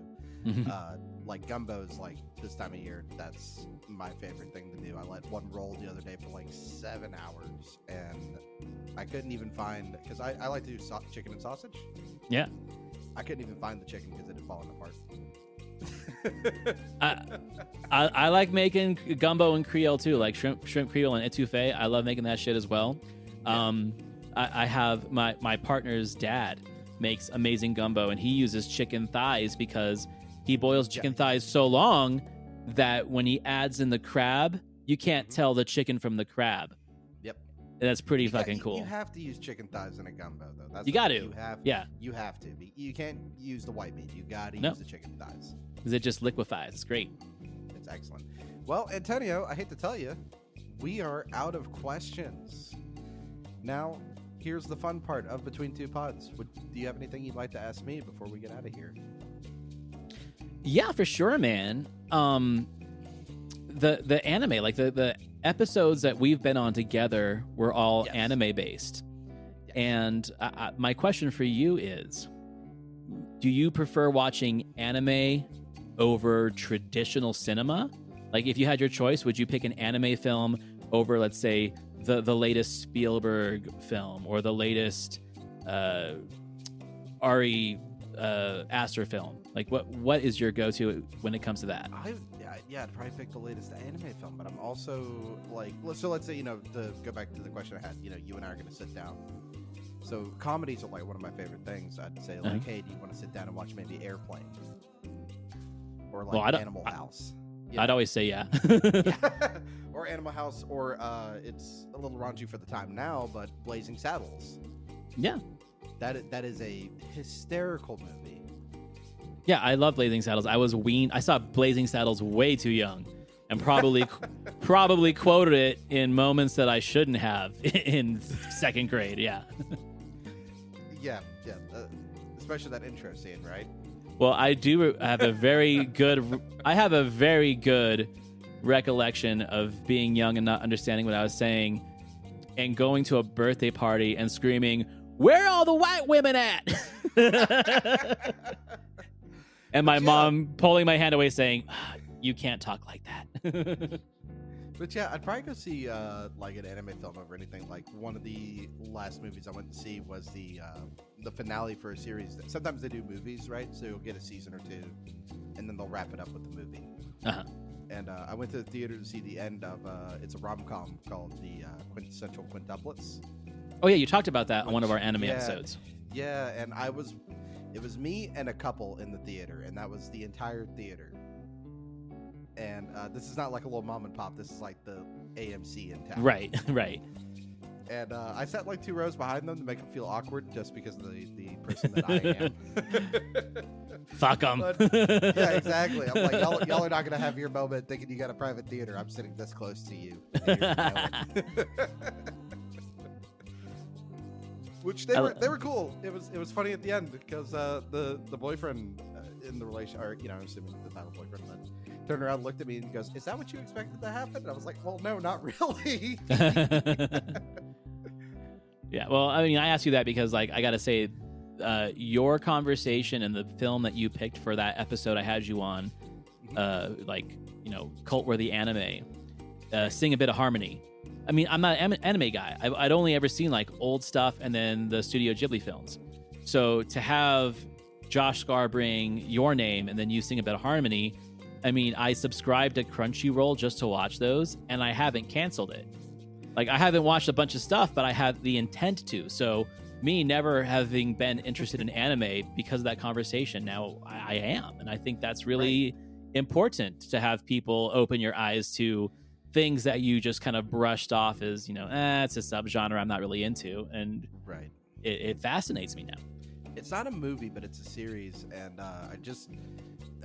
Like gumbos, like this time of year, that's my favorite thing to do. I let one roll the other day for like 7 hours, and I couldn't even find, because I like to do chicken and sausage. Yeah. I couldn't even find the chicken because it had fallen apart. I like making gumbo and Creole too, like shrimp Creole and etouffee. I love making that shit as well. Yeah. I have my partner's dad makes amazing gumbo, and he uses chicken thighs because he boils chicken thighs so long that when he adds in the crab, you can't tell the chicken from the crab. Yep. And that's pretty fucking cool. You have to use chicken thighs in a gumbo, though. That's you got to. You have to. You can't use the white meat. You got to use the chicken thighs. Because it just liquefies. It's great. It's excellent. Well, Antonio, I hate to tell you, we are out of questions. Now, here's the fun part of Between Two Pods. Do you have anything you'd like to ask me before we get out of here? Yeah, for sure, man. The anime, like the episodes that we've been on together were all anime based. Yes. And my question for you is, do you prefer watching anime over traditional cinema? Like, if you had your choice, would you pick an anime film over, let's say, the latest Spielberg film or the latest Ari Aster film? Like, what is your go-to when it comes to that? I'd probably pick the latest anime film, but I'm also like, so let's say, to go back to the question I had, you and I are going to sit down. So comedies are like one of my favorite things. I'd say like, hey, do you want to sit down and watch maybe Airplane or like Animal House? I'd always say yeah. Or Animal House, or it's a little raunchy for the time now, but Blazing Saddles. Yeah, that is a hysterical movie. Yeah, I love Blazing Saddles. I saw Blazing Saddles way too young, and probably quoted it in moments that I shouldn't have in second grade. Yeah. Yeah. Especially that intro scene, right? Well, I do have a very good. I have a very good recollection of being young and not understanding what I was saying, and going to a birthday party and screaming, "Where are all the white women at?" And my mom pulling my hand away saying, "You can't talk like that." But yeah, I'd probably go see like an anime film over anything. Like one of the last movies I went to see was the finale for a series. Sometimes they do movies, right? So you'll get a season or two, and then they'll wrap it up with the movie. Uh-huh. And I went to the theater to see the end of it's a rom-com called the Quintessential Quintuplets. Oh yeah, you talked about that on one of our anime episodes. Yeah, and it was me and a couple in the theater, and that was the entire theater. And this is not like a little mom and pop. This is like the AMC in town. Right. And I sat like 2 rows behind them to make them feel awkward, just because of the person that I am. Fuck them. Yeah, exactly. I'm like, y'all are not gonna have your moment thinking you got a private theater. I'm sitting this close to you. Which they were cool. It was funny at the end because the boyfriend in the relation, or I'm assuming the title boyfriend, then turned around, looked at me, and goes, "Is that what you expected to happen?" And I was like, "Well, no, not really." Yeah. Well, I mean, I asked you that because, like, I gotta say, your conversation and the film that you picked for that episode I had you on, Cultworthy anime, Sing a Bit of Harmony. I mean, I'm not an anime guy. I'd only ever seen like old stuff and then the Studio Ghibli films. So to have Josh Scar bring Your Name and then you Sing a Bit of Harmony, I mean, I subscribed to Crunchyroll just to watch those, and I haven't canceled it. Like, I haven't watched a bunch of stuff, but I have the intent to. So me never having been interested in anime because of that conversation, now I am. And I think that's really important to have people open your eyes to things that you just kind of brushed off as, it's a subgenre I'm not really into. And it fascinates me now. It's not a movie, but it's a series. And I just,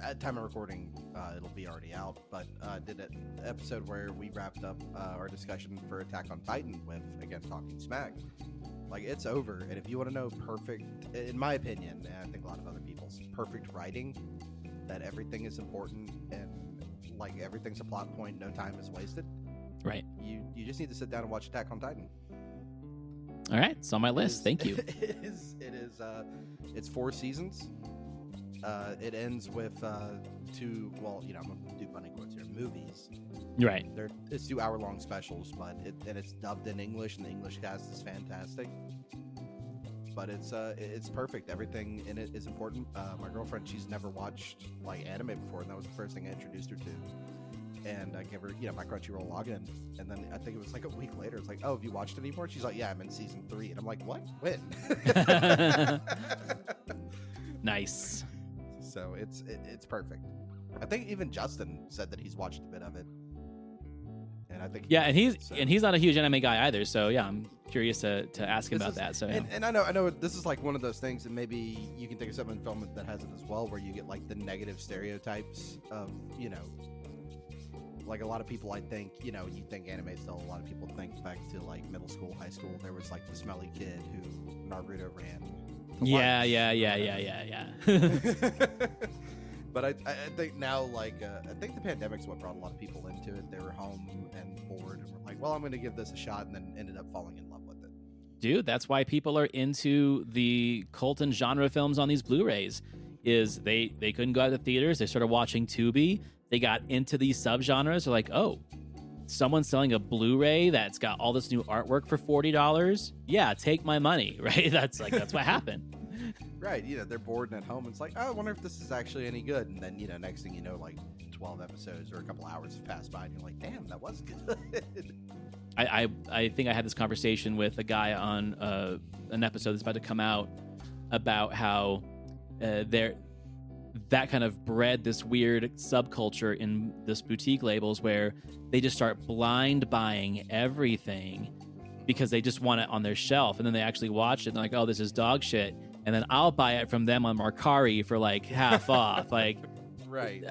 at time of recording, it'll be already out, but did an episode where we wrapped up our discussion for Attack on Titan with, again, talking smack. Like, it's over. And if you want to know perfect, in my opinion, and I think a lot of other people's, perfect writing, that everything is important and like everything's a plot point, no time is wasted. Right. You just need to sit down and watch Attack on Titan. All right, it's on my list. Thank you. It's 4 seasons. It ends with 2. Well, I'm gonna do bunny quotes here. Movies. Right. It's 2 hour-long specials, but it's dubbed in English, and the English cast is fantastic. But it's perfect. Everything in it is important. My girlfriend, she's never watched like anime before, and that was the first thing I introduced her to. And I gave her, my Crunchyroll login, and then I think it was like a week later. It's like, "Oh, have you watched it anymore?" She's like, "Yeah, I'm in season 3," and I'm like, "What? When?" Nice. So it's perfect. I think even Justin said that he's watched a bit of it. And I think he's not a huge anime guy either, so yeah, I'm curious to ask him about that. So yeah. And I know this is like one of those things, and maybe you can think of something in film that has it as well, where you get like the negative stereotypes of like a lot of people. I think you think anime still. A lot of people think back to like middle school, high school. There was like the smelly kid who Naruto ran. Yeah. But I think now, like, I think the pandemic's what brought a lot of people into it. They were home and bored and were like, well, I'm going to give this a shot, and then ended up falling in love with it. Dude, that's why people are into the cult and genre films on these Blu-rays. is they couldn't go out to theaters. They started watching Tubi. They got into these subgenres. They're like, oh, someone's selling a Blu-ray that's got all this new artwork for $40. Yeah, take my money, right? That's what happened. Right, they're bored and at home. It's like, oh, I wonder if this is actually any good. And then, next thing you know, like 12 episodes or a couple hours have passed by, and you're like, damn, that was good. I think I had this conversation with a guy on an episode that's about to come out about how that kind of bred this weird subculture in this boutique labels where they just start blind buying everything because they just want it on their shelf, and then they actually watch it and they're like, oh, this is dog shit, and then I'll buy it from them on Mercari for like half off. Like, right,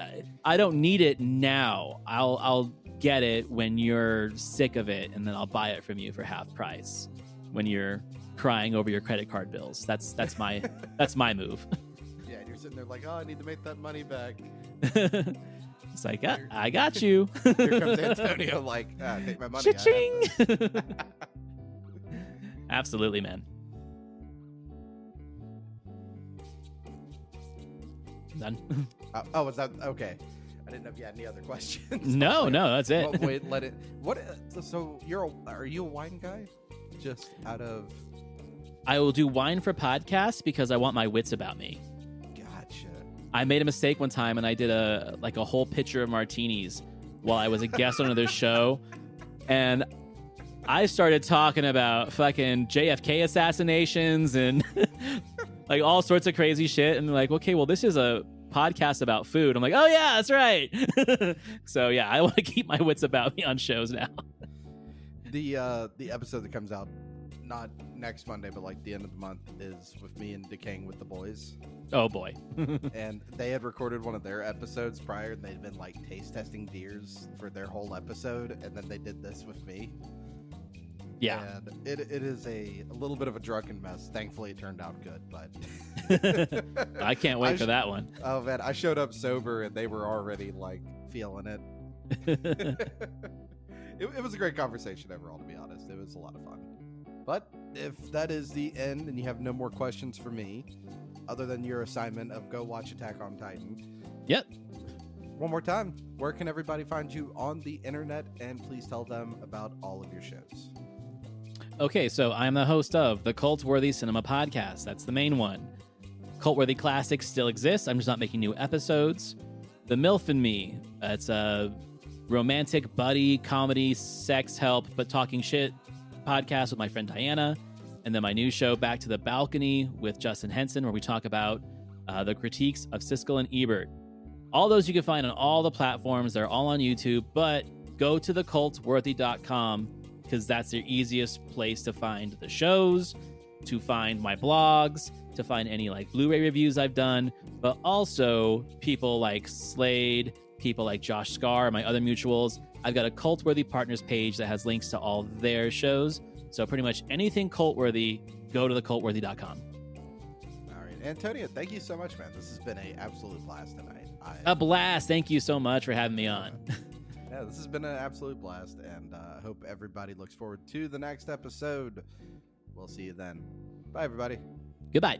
I don't need it now. I'll get it when you're sick of it, and then I'll buy it from you for half price when you're crying over your credit card bills. That's my move. Yeah, and you're sitting there like, oh, I need to make that money back. It's like, I got you. Here comes Antonio, like, take my money. Cha-ching! Absolutely, man. Done. Was that okay? I didn't know if you had any other questions. No, that's it. Well, wait, let it. What? So are you a wine guy? Just out of. I will do wine for podcasts because I want my wits about me. Gotcha. I made a mistake one time and I did a whole pitcher of martinis while I was a guest on another show, and I started talking about fucking JFK assassinations and like all sorts of crazy shit. And they're like, okay, well, this is a podcast about food. I'm like, oh yeah, that's right. So yeah, I want to keep my wits about me on shows now. The episode that comes out not next Monday, but like the end of the month, is with me and Decaying with the Boys. Oh boy. And they had recorded one of their episodes prior, and they'd been like taste testing beers for their whole episode, and then they did this with me. Yeah. And it is a little bit of a drunken mess. Thankfully, it turned out good, but I can't wait for that one. Oh man, I showed up sober and they were already like feeling it. It was a great conversation overall, to be honest. It was a lot of fun. But if that is the end and you have no more questions for me, other than your assignment of go watch Attack on Titan. Yep. One more time, where can everybody find you on the internet? And please tell them about all of your shows. Okay, so I'm the host of the Cultworthy Cinema Podcast. That's the main one. Cultworthy Classics still exists. I'm just not making new episodes. The MILF and Me. It's a romantic buddy comedy sex help but talking shit podcast with my friend Diana. And then my new show, Back to the Balcony, with Justin Henson, where we talk about the critiques of Siskel and Ebert. All those you can find on all the platforms. They're all on YouTube, but go to thecultworthy.com because that's your easiest place to find the shows, to find my blogs, to find any like Blu-ray reviews I've done, but also people like Slade, people like Josh Scar, my other mutuals. I've got a Cultworthy Partners page that has links to all their shows. So pretty much anything Cultworthy, go to thecultworthy.com. All right, Antonio, thank you so much, man. This has been an absolute blast tonight. A blast. Thank you so much for having me on. Yeah, this has been an absolute blast, and I hope everybody looks forward to the next episode. We'll see you then. Bye, everybody. Goodbye.